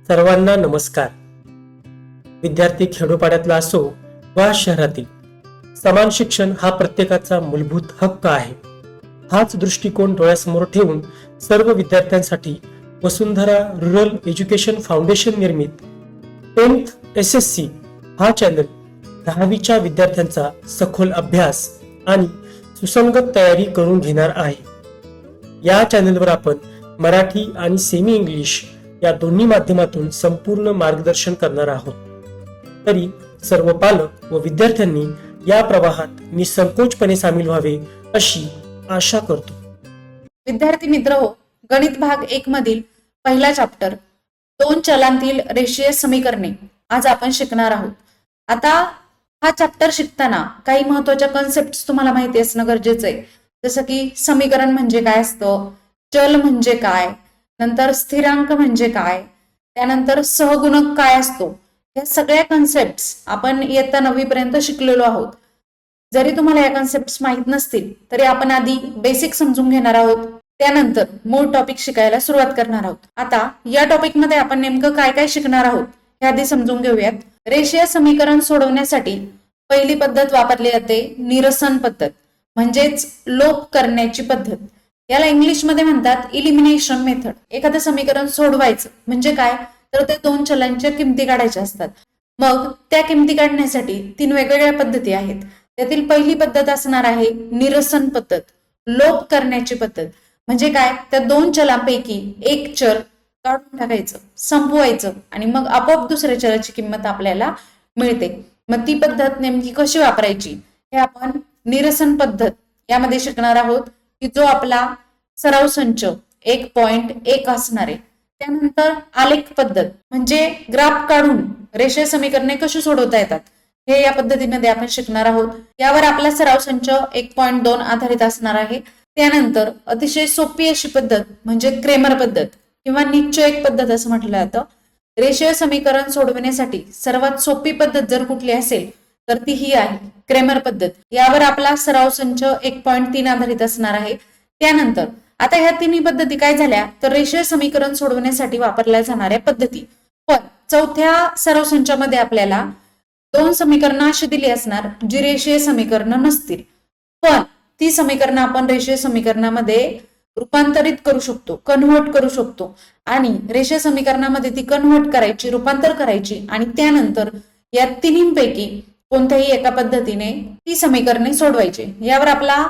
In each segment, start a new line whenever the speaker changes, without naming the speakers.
सर्वांना नमस्कार. विद्यार्थी खेडोपाड्यातला असो वा शहरातील, समान शिक्षण हा प्रत्येकाचा मूलभूत हक्क आहे. हाच दृष्टिकोन डोळ्यासमोर ठेवून सर्व विद्यार्थ्यांसाठी वसुंधरा रुरल एज्युकेशन फाउंडेशन निर्मित 10th SSC हा चॅनल 10वीच्या विद्यार्थ्यांचा सखोल अभ्यास आणि सुसंगत तयारी करून घेणार आहे. या चॅनलवर आपण मराठी आणि सेमी इंग्लिश या दोन्ही माध्यमातून संपूर्ण मार्गदर्शन करणार आहोत. तरी सर्व पालक व विद्यार्थ्यांनी या प्रवाहात निसंकोचपणे सामील व्हावे अशी आशा करतो.
विद्यार्थी मित्र हो, गणित भाग 1 मधील पहिला चॅप्टर 2 चलांतील रेषीय समीकरणे आज आपण शिकणार आहोत. आता हा चॅप्टर शिकताना काही महत्वाच्या कन्सेप्ट तुम्हाला माहिती असणं गरजेचं आहे. जसं की समीकरण म्हणजे काय असतं, चल म्हणजे काय, नंतर स्थिरांक म्हणजे काय, त्यानंतर सहगुणक काय असतो, या सगळ्या कन्सेप्ट आपण इयत्ता 9वी पर्यंत शिकलेलो आहोत. जरी तुम्हाला या कन्सेप्ट माहित नसतील तरी आपण आधी बेसिक समजून घेणार आहोत, त्यानंतर मूळ टॉपिक शिकायला सुरुवात करणार आहोत. आता या टॉपिक मध्ये आपण नेमकं काय काय शिकणार आहोत हे आधी समजून घेऊयात. रेषीय समीकरण सोडवण्यासाठी पहिली पद्धत वापरली जाते निरसन पद्धत, म्हणजेच लोप करण्याची पद्धत. याला इंग्लिश मध्ये म्हणतात इलिमिनेशन मेथड. एखादं समीकरण सोडवायचं म्हणजे काय, तर ते 2 चलांच्या किमती काढायच्या असतात. मग त्या किमती काढण्यासाठी 3 वेगवेगळ्या पद्धती आहेत. त्यातील पहिली पद्धत असणार आहे निरसन पद्धत, लोप करण्याची पद्धत. म्हणजे काय, त्या 2 चलांपैकी एक चल काढून टाकायचं, संपवायचं आणि मग आपोआप दुसऱ्या चलाची किंमत आपल्याला मिळते. मग ती पद्धत नेमकी कशी वापरायची हे आपण निरसन पद्धत यामध्ये शिकणार आहोत, की जो आपला सराव संच 1.1 असणार आहे. त्यानंतर आलेख पद्धत म्हणजे ग्राफ काढून रेषीय समीकरणे कशी सोडवता येतात हे या पद्धतीमध्ये आपण शिकणार आहोत. यावर आपला सराव संच 1.2 आधारित असणार आहे. त्यानंतर अतिशय सोपी अशी पद्धत म्हणजे क्रेमर पद्धत किंवा निश्चयक पद्धत असं म्हटलं जातं. रेषीय समीकरण सोडवण्यासाठी सर्वात सोपी पद्धत जर कुठली असेल तर ती ही आहे क्रेमर पद्धत. यावर आपला सराव संच 1.3 आधारित असणार आहे. त्यानंतर आता ह्या तिन्ही पद्धती काय झाल्या तर रेषीय समीकरण सोडवण्यासाठी वापरल्या जाणाऱ्या पद्धती. पण चौथ्या सराव संचामध्ये आपल्याला 2 समीकरणं अशी दिली असणार जी रेषीय समीकरणं नसतील, पण ती समीकरणं आपण रेषीय समीकरणामध्ये रूपांतरित करू शकतो, कन्व्हर्ट करू शकतो. आणि रेषीय समीकरणामध्ये ती कन्व्हर्ट करायची, रूपांतर करायची आणि त्यानंतर या तिन्हींपैकी कोणत्याही एका पद्धतीने ती समीकरणे सोडवायची. यावर आपला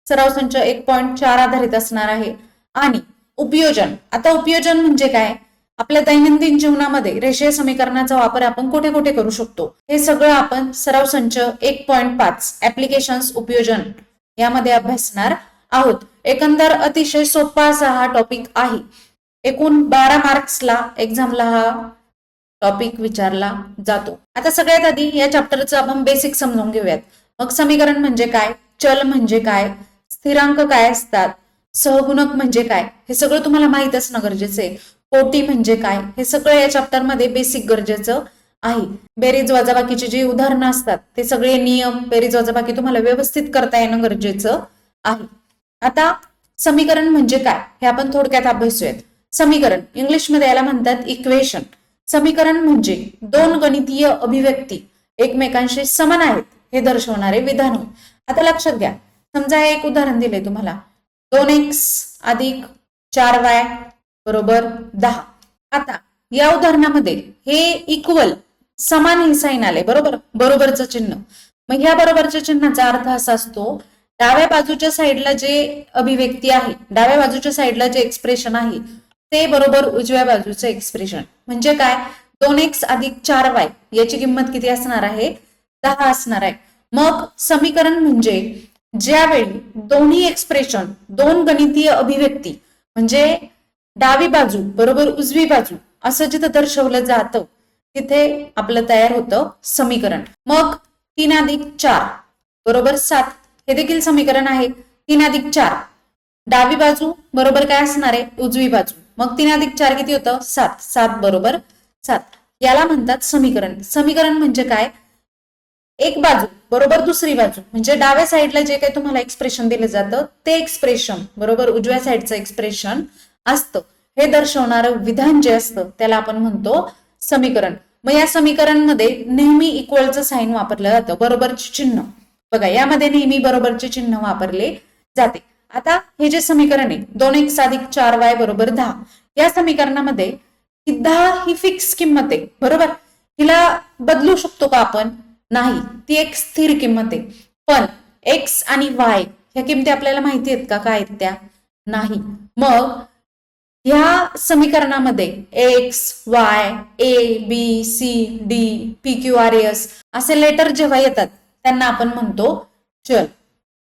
सराव संच 1.4 आधारित असणार आहे. आणि उपयोजन, आता उपयोजन म्हणजे काय, आपल्या दैनंदिन जीवनामध्ये रेषीय समीकरणाचा वापर आपण कुठे कुठे करू शकतो हे सगळं आपण सराव संच 1.5 ऍप्लिकेशन्स उपयोजन यामध्ये अभ्यासणार आहोत. एकंदर अतिशय सोपा असा हा टॉपिक आहे. एकूण 12 मार्क्सला एक्झामला हा टॉपिक विचारला जातो. आता सगळ्यात आधी या चॅप्टरचं आपण बेसिक समजून घेऊयात. मग समीकरण म्हणजे काय, चल म्हणजे काय, स्थिरांक काय असतात, सहगुणक म्हणजे काय हे सगळं तुम्हाला माहित असणं गरजेचं आहे. कोटी म्हणजे काय हे सगळं या चॅप्टर मध्ये बेसिक गरजेचं आहे. बेरीज वजाबाकीची जी उदाहरणं असतात ते सगळे नियम, बेरीज वजाबाकी तुम्हाला व्यवस्थित करता येणं गरजेचं आहे. आता समीकरण म्हणजे काय हे आपण थोडक्यात अभ्यासूयात. समीकरण इंग्लिश मध्ये याला म्हणतात इक्वेशन. समीकरण म्हणजे 2 गणितीय अभिव्यक्ती एकमेकांशी समान आहेत हे दर्शवणारे विधान. आता लक्षात घ्या, समजा एक उदाहरण दिले तुम्हाला 2x अधिक 4y बरोबर 10. आता या उदाहरणामध्ये हे इक्वल समान हे साइन आले, बरोबर, बरोबरचं चिन्ह. मग ह्या बरोबरच्या चिन्हाचा अर्थ असा असतो, डाव्या बाजूच्या साईडला जे अभिव्यक्ती आहे, डाव्या बाजूच्या साईडला जे एक्सप्रेशन आहे ते बरोबर उजव्या बाजूचं एक्सप्रेशन. म्हणजे काय, 2x अधिक 4y याची किंमत किती असणार आहे, 10 असणार आहे. मग समीकरण म्हणजे ज्यावेळी दोन्ही एक्सप्रेशन, 2 गणितीय अभिव्यक्ती म्हणजे डावी बाजू बरोबर उजवी बाजू असं जिथं दर्शवलं जातं तिथे आपलं तयार होतं समीकरण. मग 3 अधिक 4 बरोबर 7 हे देखील समीकरण आहे. 3 अधिक 4 डावी बाजू बरोबर काय असणार आहे, उजवी बाजू. मग 3 अधिक 4 किती होतं, 7. 7 बरोबर 7 याला म्हणतात समीकरण. समीकरण म्हणजे काय, एक बाजू बरोबर दुसरी बाजू म्हणजे डाव्या साईडला जे काही तुम्हाला एक्सप्रेशन दिलं जातं ते एक्सप्रेशन बरोबर उजव्या साईडचं एक्सप्रेशन असतं. हे दर्शवणारं विधान जे असतं त्याला आपण म्हणतो समीकरण. मग या समीकरणमध्ये नेहमी इक्वलचं साइन वापरलं जातं, बरोबरचे चिन्ह. बघा यामध्ये नेहमी बरोबरचे चिन्ह वापरले जाते. आता हे जे समीकरण आहे 2x अधिक 4y बरोबर 10, या समीकरणामध्ये 10 ही फिक्स किंमत आहे, बरोबर. हिला बदलू शकतो का आपण? नाही, ती एक स्थिर किंमत आहे. पण x आणि y ह्या किमती आपल्याला माहिती आहेत का, काय आहेत त्या? नाही. मग ह्या समीकरणामध्ये x, y, a, b, c, d, p, q, r, s असे लेटर जेव्हा येतात त्यांना आपण म्हणतो चल.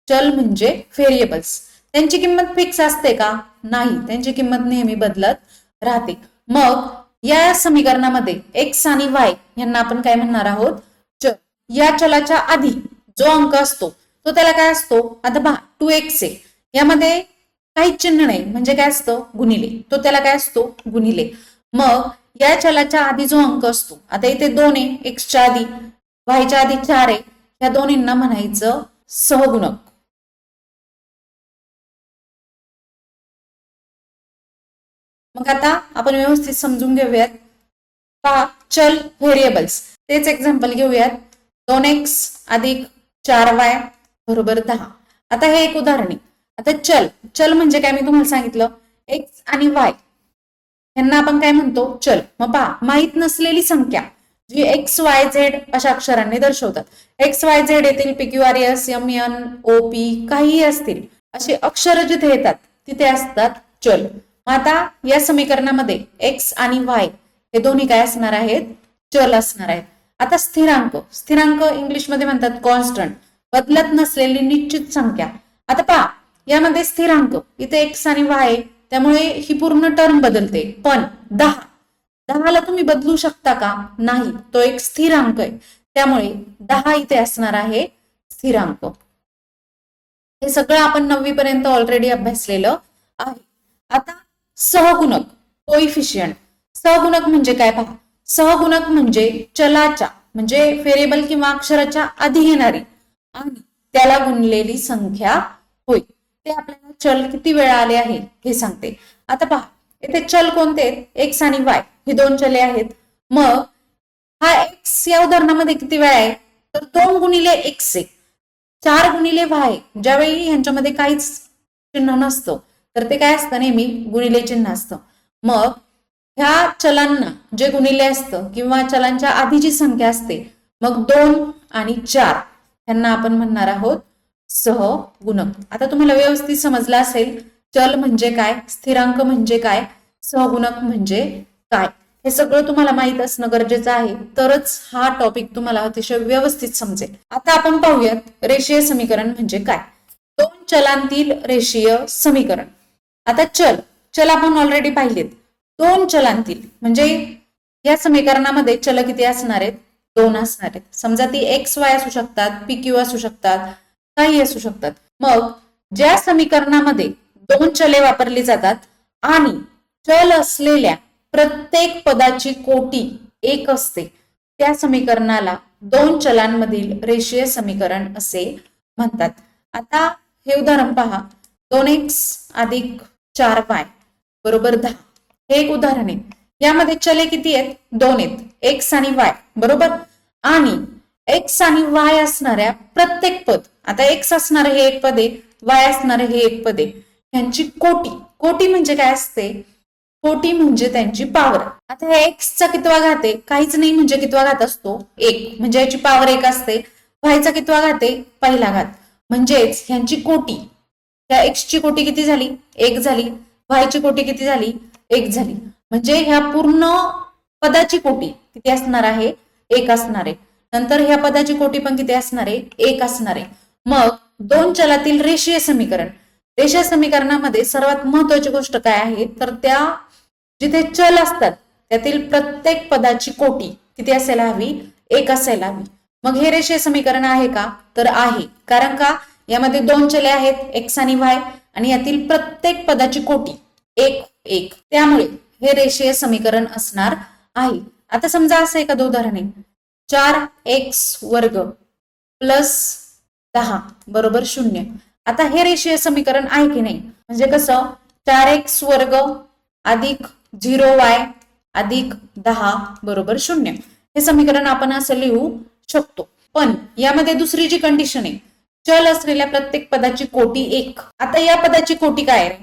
चल म्हणजे व्हेरिएबल्स. त्यांची किंमत फिक्स असते का? नाही, त्यांची किंमत नेहमी बदलत राहते. मग या समीकरणामध्ये x आणि y यांना आपण काय म्हणणार आहोत? चल. या चलाच्या आधी जो अंक असतो तो त्याला काय असतो? आता पहा 2x आहे, यामध्ये काहीच चिन्ह नाही म्हणजे काय असतं? गुणिले. तो त्याला काय असतो? गुणिले. मग या चलाच्या आधी जो अंक असतो, आता इथे 2 आहे, एक्सच्या आधी, वायच्या आधी 4 आहे, या दोन्हींना म्हणायचं सहगुणक. मग आता आपण व्यवस्थित समजून घेऊयात. पहा चल व्हेरिएबल्स, तेच एक्झाम्पल घेऊयात. 2x अधिक 4y बरोबर 10. आता हे एक उदाहरण आहे. आता चल. चल म्हणजे काय मी तुम्हाला सांगितलं, x आणि y यांना आपण काय म्हणतो? चल. मग पहा माहित नसलेली संख्या जी x, y, z अशा अक्षरांनी दर्शवतात. x, y, z येतील, p, q, r, s, m, n, o, p काहीही असतील, असे अक्षर जिथे येतात तिथे असतात चल. आता या समीकरणामध्ये x आणि y हे दोन्ही काय असणार आहेत? चल असणार आहेत. आता स्थिरांक. स्थिरांक इंग्लिशमध्ये म्हणतात कॉन्स्टंट, बदलत नसलेली निश्चित संख्या. आता पहा यामध्ये स्थिरांक इथे x आणि y, त्यामुळे ही पूर्ण टर्म बदलते. पण 10ला तुम्ही बदलू शकता का? नाही, तो एक स्थिरांक आहे, त्यामुळे 10 इथे असणार आहे स्थिरांक. हे सगळं आपण 9वी पर्यंत ऑलरेडी अभ्यासलेलं आहे. आता सहगुणक, कोइफिशियंट. सहगुणक म्हणजे काय? पहा, सहगुणक म्हणजे चलाच्या म्हणजे व्हेरिएबल किंवा अक्षराच्या आधी येणारी आणि त्याला गुणलेली संख्या होय. ते आपल्याला चल किती वेळा आले आहे हे सांगते. आता पहा येथे चल कोणते आहेत? x आणि y ही दोन चले आहेत. मग हा x या उदाहरणामध्ये किती वेळा आहे? तर 2 गुणिले x आहे, 4 गुणिले y. ज्यावेळी ह्यांच्यामध्ये काहीच चिन्ह नसतं तर ते काय असतं? नेहमी गुणिले चिन्ह असतं. मग ह्या चलांना जे गुणिले असतं किंवा चलांच्या आधी जी संख्या असते, मग 2 आणि 4 यांना आपण म्हणणार आहोत सहगुणक. आता तुम्हाला व्यवस्थित समजलं असेल चल म्हणजे काय, स्थिरांक म्हणजे काय, सहगुणक म्हणजे काय. हे सगळं तुम्हाला माहित असणं गरजेचं आहे, तरच हा टॉपिक तुम्हाला अतिशय व्यवस्थित समजेल. आता आपण पाहूयात रेषीय समीकरण म्हणजे काय. 2 चलांतील रेषीय समीकरण. आता चल आपण ऑलरेडी पाहिलेत. 2 चलांतील म्हणजे या समीकरणामध्ये चल किती असणार आहेत? 2 असणार आहेत. समजा ती x, y असू शकतात, p, q असू शकतात, काही असू शकतात. मग ज्या समीकरणामध्ये 2 चले वापरली जातात आणि चल असलेल्या प्रत्येक पदाची कोटी 1 असते, त्या समीकरणाला 2 चलांमधील रेषीय समीकरण असे म्हणतात. आता हे उदाहरण पहा. 2x अधिक 4y बरोबर 10. हे एक उदाहरण आहे. यामध्ये चले किती आहेत? 2 आहेत, x आणि y बरोबर. आणि x आणि y असणाऱ्या प्रत्येक पद, आता x असणार हे एक पद आहे, y असणार हे एक पद आहे, यांची कोटी म्हणजे काय असते? कोटी म्हणजे त्यांची पॉवर. आता हे x चा कितवा घात आहे? काहीच नाही म्हणजे कितवा घात असतो? 1 म्हणजे याची पॉवर 1 असते. y चा कितवा घात आहे? पहिला घात. म्हणजेच ह्यांची कोटी, त्या x ची कोटी किती झाली? 1 झाली. y ची कोटी किती झाली? 1 झाली. म्हणजे ह्या पूर्ण पदाची कोटी किती असणार आहे? 1 असणार आहे. नंतर ह्या पदाची कोटी पण किती असणार आहे? 1 असणार आहे. मग 2 चलातील रेषीय समीकरण. रेषीय समीकरणामध्ये सर्वात महत्वाची गोष्ट काय आहे? तर त्या जिथे चल असतात त्यातील प्रत्येक पदाची कोटी किती असायला हवी? 1 असायला हवी. मग हे रेषीय समीकरण आहे का? तर आहे. कारण का? यामध्ये 2 चले आहेत x आणि y आणि यातील प्रत्येक पदाची कोटी 1. त्यामुळे हे रेषीय समीकरण असणार आहे. आता समजा असं एखादं उदाहरण आहे. 4x वर्ग प्लस 10 बरोबर 0. आता हे रेषीय समीकरण आहे की नाही? म्हणजे कसं? 4x वर्ग अधिक 0y अधिक 10 बरोबर 0. हे समीकरण आपण असं लिहू शकतो. पण यामध्ये दुसरी जी कंडिशन आहे, चल असलेल्या प्रत्येक पदाची कोटी 1. आता या पदाची कोटी काय आहे?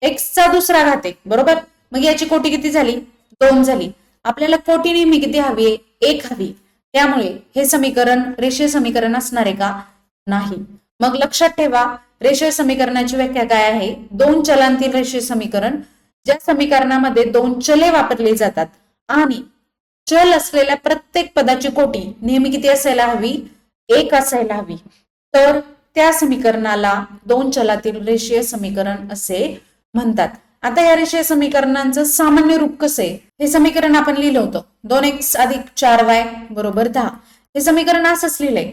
x चा दुसरा घात आहे, बरोबर. मग याची कोटी किती झाली? 2 झाली. आपल्याला कोटी नेहमी किती हवी आहे? 1 हवी. त्यामुळे हे समीकरण रेषीय समीकरण असणार आहे का? नाही. मग लक्षात ठेवा, रेषीय समीकरणाची व्याख्या काय आहे? दोन चलांतील रेषीय समीकरण, ज्या समीकरणामध्ये दोन चले वापरली जातात आणि चल असलेल्या प्रत्येक पदाची कोटी नेहमी किती असायला हवी? 1 असायला हवी. तर त्या समीकरणाला दोन चलातील रेषीय समीकरण असे म्हणतात. आता या रेषीय समीकरणांचं सामान्य रूप कसं आहे? हे समीकरण आपण लिहिलं होतं 2x अधिक 4y बरोबर 10. हे समीकरण असंच लिहिलंय.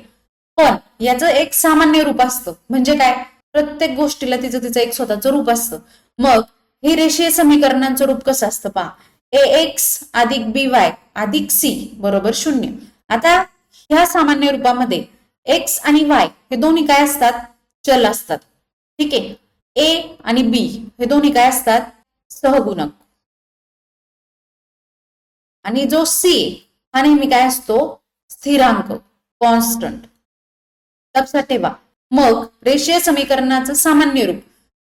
पण याचं एक सामान्य रूप असतं. म्हणजे काय? प्रत्येक गोष्टीला तिचं एक स्वतःचं रूप असतं. मग हे रेषीय समीकरणांचं रूप कसं असतं पहा. ax अधिक by अधिक c बरोबर 0. आता ह्या सामान्य रूपामध्ये x आणि y हे दोन्ही काय असतात? चल असतात. ठीक आहे. a आणि b हे दोन्ही काय असतात? सहगुणक. आणि जो c हा नेहमी काय असतो? स्थिरांक, कॉन्स्टंट. लक्षात ठेवा. मग रेषीय समीकरणाचं सामान्य रूप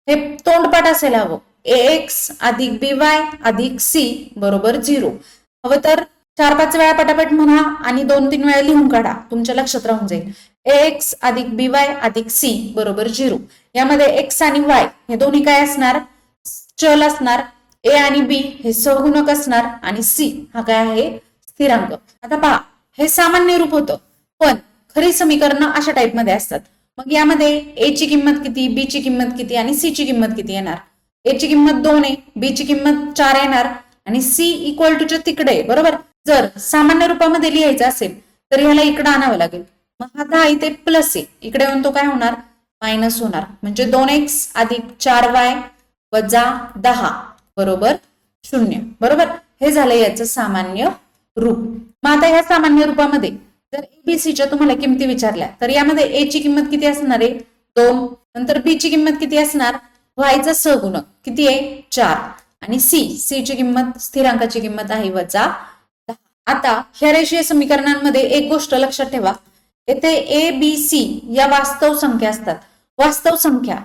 हे तोंडपाठ असायला हवं. ax अधिक by अधिक c बरोबर 0. हवं तर 4-5 वेळा पटापट म्हणा आणि 2-3 वेळा लिहून काढा, तुमच्या लक्षात राहून जाईल. ax अधिक by अधिक c बरोबर 0. यामध्ये x आणि y हे दोन्ही काय असणार? चल असणार. a आणि b हे सहगुणक असणार आणि c हा काय आहे? स्थिरांक. आता पहा, हे सामान्य रूप होतं. पण खरी समीकरणं अशा टाइप मध्ये असतात. मग यामध्ये a ची किंमत किती, b ची किंमत किती आणि c ची किंमत किती येणार? a ची किंमत 2 आहे, b ची किंमत 4 येणार आणि c इक्वल टू च्या तिकडे आहे, बरोबर. जर सामान्य रूपामध्ये लिहायचं असेल तर ह्याला इकडे आणावं लागेल. मग हा 10 इथे प्लस आहे, इकडे येऊन तो काय होणार? मायनस होणार. म्हणजे 2x अधिक 4y वजा 10 बरोबर 0. बरोबर. हे झालं याचं सामान्य रूप. मग आता ह्या सामान्य रूपामध्ये जर एबीसीच्या तुम्हाला किमती विचारल्या तर यामध्ये a ची किंमत किती असणार आहे? 2. नंतर b ची किंमत किती असणार? y चा सहगुणक किती आहे? 4. आणि c ची किंमत, स्थिरांकाची किंमत आहे वजा 10. आता ह्या रेषीय समीकरणांमध्ये एक गोष्ट लक्षात ठेवा. येथे a b c या वास्तव संख्या असतात. वास्तव संख्या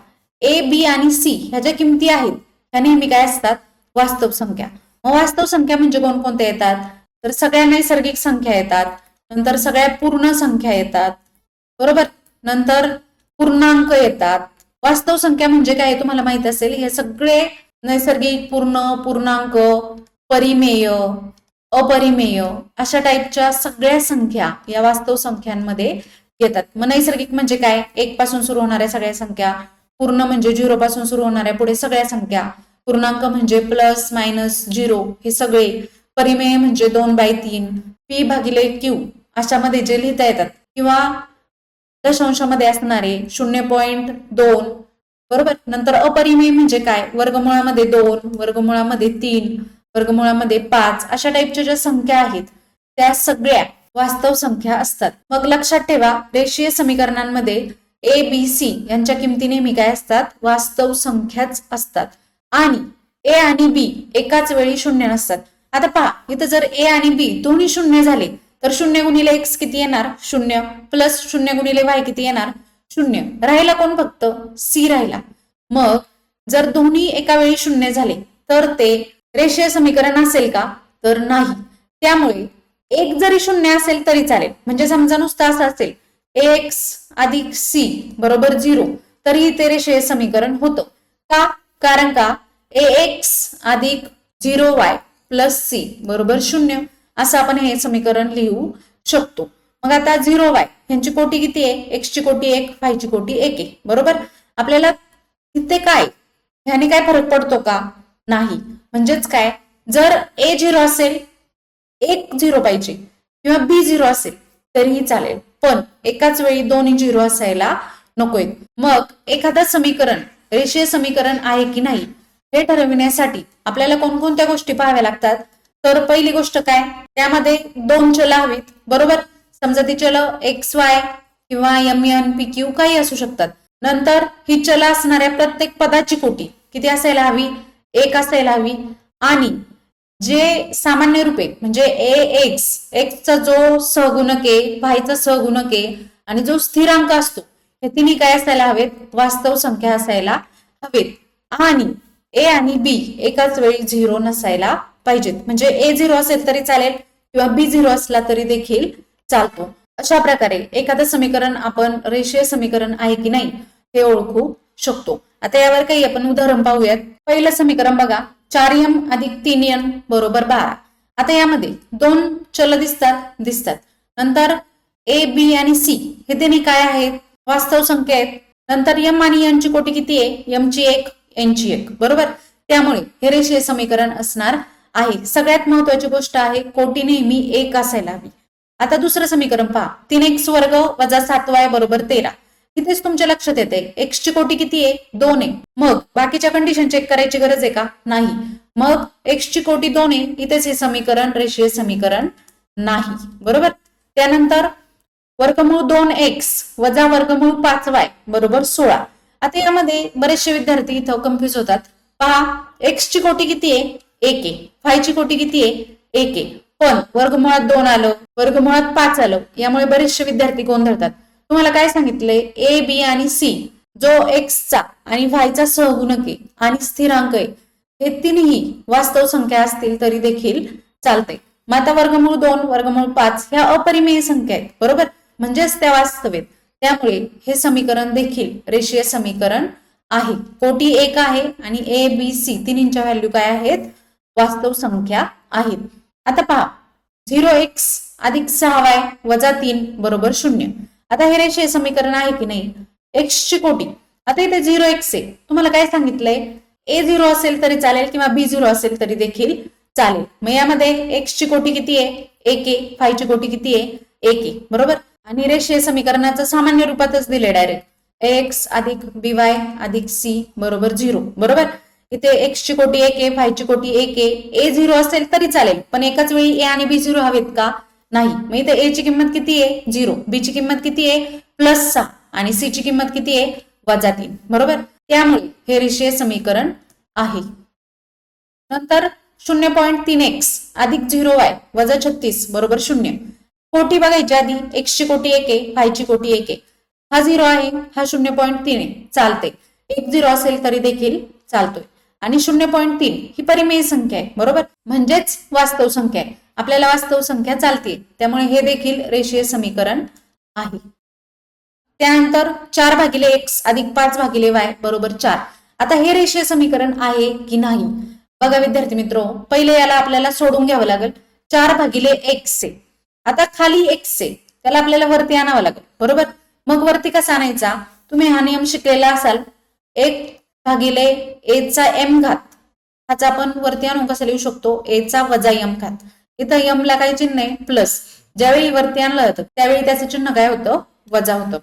a b आणि c ह्या ज्या किमती आहेत ह्या नेहमी काय असतात? वास्तव संख्या. मग वास्तव संख्या म्हणजे कोणकोणत्या येतात? तर सगळ्या नैसर्गिक संख्या येतात, नंतर सगळ्या पूर्ण संख्या येतात, बरोबर. नंतर पूर्णांक येतात. वास्तव संख्या म्हणजे काय तुम्हाला माहित असेल. हे सगळे नैसर्गिक, पूर्ण, पूर्णांक, परिमेय, अपरिमेय अशा टाईपच्या सगळ्या संख्या या वास्तव संख्यांमध्ये येतात. मग नैसर्गिक म्हणजे काय? 1 पासून सुरू होणाऱ्या सगळ्या संख्या, पूर्ण म्हणजे 0 पासून सुरू होणाऱ्या पुढे सगळ्या संख्या, पूर्णांक म्हणजे प्लस मायनस 0 हे सगळे, परिमेय म्हणजे 2/3, p भागिले q अशामध्ये जे लिहिता येतात, किंवा दशांशामध्ये असणारे 0.2 बरोबर. नंतर अपरिमेय म्हणजे काय? वर्गमुळामध्ये 2, वर्गमुळामध्ये 3, वर्गमुळामध्ये 5 अशा टाईपच्या ज्या संख्या आहेत त्या सगळ्या वास्तव संख्या असतात. मग लक्षात ठेवा, रेषीय समीकरणांमध्ये a b c यांच्या किमती नेहमी काय असतात? वास्तव संख्याच असतात. आणि a आणि b एकाच वेळी शून्य नसतात. आता पहा, इथं जर a आणि b दोन्ही शून्य झाले तर 0 गुणिले x किती येणार? 0. प्लस 0 गुणिले y किती येणार? 0. राहिला कोण? फक्त c राहिला. मग जर दोन्ही एका वेळी शून्य झाले तर ते रेषीय समीकरण असेल का? तर नाही. त्यामुळे एक जरी शून्य असेल तरी चालेल. म्हणजे समजा नुसतं असं असेल ax अधिक c बरोबर 0 तरी ते रेषीय समीकरण होतं. का? कारण का ax अधिक 0y प्लस c बरोबर 0 असं आपण हे समीकरण लिहू शकतो. मग आता 0y यांची कोटी किती आहे? x ची कोटी 1, y ची कोटी 1 आहे, बरोबर. आपल्याला इथे काय ह्याने काय फरक पडतो का? नाही. म्हणजेच काय, जर a 0 असेल, 1 0 पाहिजे, किंवा b 0 असेल तरीही चालेल, पण एकाच वेळी दोन्ही 0 असायला नकोय. मग एखादा समीकरण रेषीय समीकरण आहे की नाही हे ठरविण्यासाठी आपल्याला कोणकोणत्या गोष्टी पाहाव्या लागतात? तर पहिली गोष्ट काय? त्यामध्ये 2 चल हवीत, बरोबर. समजा ती चल xy किंवा mn pq काही असू शकतात. नंतर ही चल असणाऱ्या प्रत्येक पदाची कोटी किती असायला हवी? 1 असायला हवी. आणि जे सामान्य रूपे म्हणजे एक्सचा जो सहगुणक आहे, वायचा सहगुणक आहे आणि जो स्थिरांक असतो, हे तिन्ही काय असायला हवेत, वास्तव संख्या असायला हवेत आणि ए आणि बी एकाच वेळी 0 नसायला पाहिजेत. म्हणजे ए 0 असेल तरी चालेल किंवा बी 0 असला तरी देखील चालतो. अशा प्रकारे एखादं समीकरण आपण रेषीय समीकरण आहे की नाही हे ओळखू शकतो. आता यावर काही आपण उदाहरण पाहूयात. पहिलं समीकरण बघा, 4m अधिक 3n बरोबर 12. आता यामध्ये दोन चल दिसतात. नंतर ए बी आणि सी हे तिन्ही काय आहेत, वास्तव संख्या आहेत. नंतर एम आणि एन ची कोटी किती आहे, एम ची 1 एन ची 1 बरोबर. त्यामुळे हे रेषीय समीकरण असणार आहे. सगळ्यात महत्वाची गोष्ट आहे, कोटी नेहमी 1 असायला हवी. आता दुसरं समीकरण पहा, 3x वर्ग वजा 7y बरोबर 13. इथेच तुमच्या लक्षात येते एक्स ची कोटी किती आहे, 2 आहे. मग बाकीच्या कंडिशन चेक करायची गरज आहे का, नाही. मग एक्स ची कोटी 2 आहे, इथेच हे समीकरण रेषीय समीकरण नाही बरोबर. त्यानंतर वर्गमूळ 2x वजा वर्गमूळ 5y बरोबर 16. आता यामध्ये बरेचसे विद्यार्थी इथं कन्फ्युज होतात. पहा, एक्स ची कोटी किती आहे, 1 आहे. फाय ची कोटी किती आहे, 1 आहे. पण वर्गमुळात 2 आलं, वर्गमुळात 5 आलं, यामुळे बरेचसे विद्यार्थी गोंधळतात. तुम्हाला काय सांगितलंय, ए बी आणि सी जो एक्सचा आणि व्हायचा सहगुणक आहे आणि स्थिरांक आहे, हे तिन्ही वास्तव संख्या असतील तरी देखील चालते. मग आता वर्गमूळ 2 वर्गमूळ 5 ह्या अपरिमेय संख्या आहेत बरोबर, म्हणजेच त्या वास्तव आहेत. त्यामुळे हे समीकरण देखील रेषीय समीकरण आहे. कोटी 1 आहे आणि ए बी सी तिन्हींच्या व्हॅल्यू काय आहेत, वास्तव संख्या आहेत. आता पहा, 0x अधिक 6y वजा 3 बरोबर 0. आता हे रेषीय समीकरण आहे की नाही. एक्स ची कोटी, आता इथे 0x आहे, तुम्हाला काय सांगितलंय, ए 0 असेल तरी चालेल किंवा बी 0 असेल तरी देखील चालेल. मग यामध्ये एक्स ची कोटी किती आहे, 1 आहे. फाय ची कोटी किती आहे, 1 आहे बरोबर. आणि रेषीय समीकरणाचं सामान्य रूपातच दिले डायरेक्ट, एक्स अधिक बीवाय अधिक सी बरोबर 0 बरोबर. इथे एक्स ची कोटी 1 आहे, फाय ची कोटी 1 आहे. ए 0 असेल तरी चालेल, पण एकाच वेळी ए आणि बी 0 हवेत का, नाही. मग इथे ए ची किंमत किती आहे, 0. बी ची किंमत किती आहे, +6 आणि सी ची किंमत किती आहे, -3 बरोबर. त्यामुळे हे रेषीय समीकरण आहे. नंतर 0.3x अधिक 0y वजा 36 बरोबर 0. कोटी बघायची आधी, एक्स ची कोटी 1 आहे, फाय ची कोटी 1 आहे. हा 0 आहे, हा 0.3 आहे, चालते. 1 0 असेल तरी देखील चालतोय. आणि 0.3 ही परिमेय संख्या आहे बरोबर, म्हणजेच वास्तव संख्या आहे. आपल्याला वास्तव संख्या चालते, त्यामुळे हे देखील रेषीय समीकरण आहे. त्यानंतर 4/x अधिक 5/y बरोबर 4. आता हे रेषीय समीकरण आहे की नाही बघा विद्यार्थी मित्र. पहिले याला आपल्याला सोडून घ्यावं लागेल. 4/x आहे, आता खाली x आहे, त्याला आपल्याला वरती आणावं लागेल बरोबर. मग वरती कसा आणायचा, तुम्ही हा नियम शिकलेला असाल, 1/a⁻m ह्याचा आपण वरती आणून कसं लिहू शकतो, a⁻m. इथं m ला काय चिन्ह आहे, प्लस. ज्यावेळी वरती आणलं जातं त्यावेळी त्याचं चिन्ह काय होतं, वजा होतं.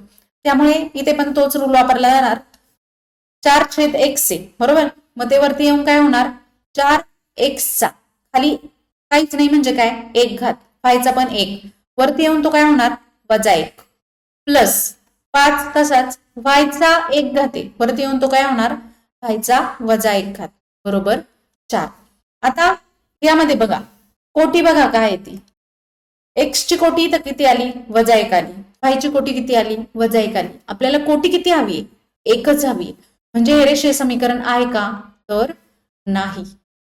त्यामुळे इथे पण तोच रूल वापरला जाणार. 4/x आहे बरोबर, मग ते वरती येऊन काय होणार, 4x खाली काहीच नाही म्हणजे काय, 1 फायचा पण 1 वरती येऊन तो काय होणार, -1 प्लस 5 तसाच वायचा 1 आहे, वरती येऊन तो काय होणार, वायचा -1 बरोबर 4. आता यामध्ये बघा कोटी बघा काय आहे ती, एक्स ची कोटी तर किती आली, -1 आली. फायची कोटी किती आली, -1 आली. आपल्याला कोटी किती हवी, 1च हवी. म्हणजे हे रेषीय समीकरण आहे का, तर नाही,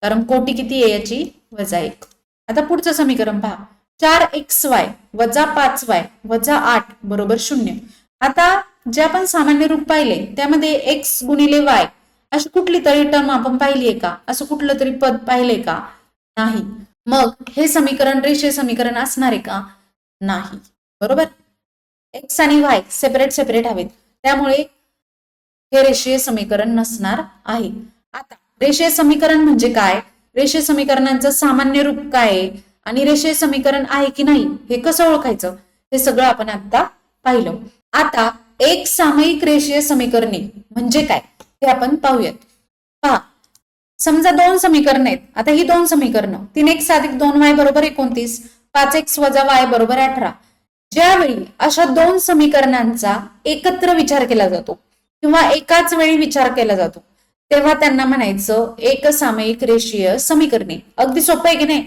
कारण कोटी किती आहे याची, -1. आता पुढचं समीकरण पहा, 4xy वजा 5y वजा 8 बरोबर 0. आता जे आपण सामान्य रूप पाहिले त्यामध्ये x गुणिले y अशी कुठली तरी टर्म आपण पाहिली आहे का, असं कुठलं तरी पद पाहिले का, नाही. मग हे समीकरण रेषीय समीकरण असणार आहे का, नाही बरोबर. x आणि y सेपरेट हवेत, त्यामुळे हे रेषीय समीकरण नसणार आहे. आता रेषीय समीकरण म्हणजे काय, रेषीय समीकरणांचं सामान्य रूप काय आहे आणि रेषीय समीकरण आहे की नाही हे कसं ओळखायचं, हे सगळं आपण आता पाहिलं. आता एक सामायिक रेषीय समीकरणे म्हणजे काय हे आपण पाहूयात. पहा, समजा 2 समीकरण आहेत. आता ही 2 समीकरणं, 3x अधिक 2y बरोबर 29, 5x वजा y बरोबर 18. ज्यावेळी अशा 2 समीकरणांचा एकत्र विचार केला जातो किंवा एकाच वेळी विचार केला जातो, तेव्हा त्यांना म्हणायचं एकसामायिक रेषीय समीकरणे. अगदी सोपं आहे की नाही?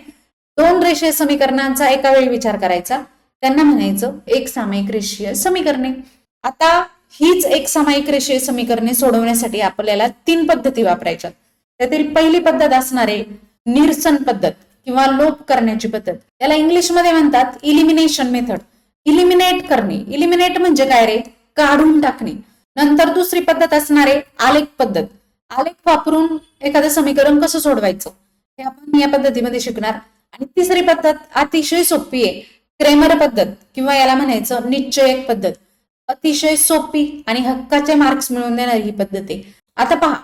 दोन रेषीय समीकरणांचा एका वेळी विचार करायचा, त्यांना म्हणायचं एकसामायिक रेषीय समीकरणे. आता हीच एकसामायिक रेषीय समीकरणे सोडवण्यासाठी आपल्याला 3 पद्धती वापरायच्या. त्यातील पहिली पद्धत असणारे निरसन पद्धत किंवा लोप करण्याची पद्धत. याला इंग्लिशमध्ये म्हणतात इलिमिनेशन मेथड. इलिमिनेट करणे. इलिमिनेट म्हणजे काय रे? काढून टाकणे. नंतर दुसरी पद्धत असणारे आलेख पद्धत. आलेख वापरून एखादं समीकरण कसं सोडवायचं हे आपण या पद्धतीमध्ये शिकणार. आणि तिसरी पद्धत अतिशय सोपी आहे, क्रेमर पद्धत किंवा याला म्हणायचं निश्चयक पद्धत. अतिशय सोपी आणि हक्काचे मार्क्स मिळवून देणारी ही पद्धत आहे. आता पहा,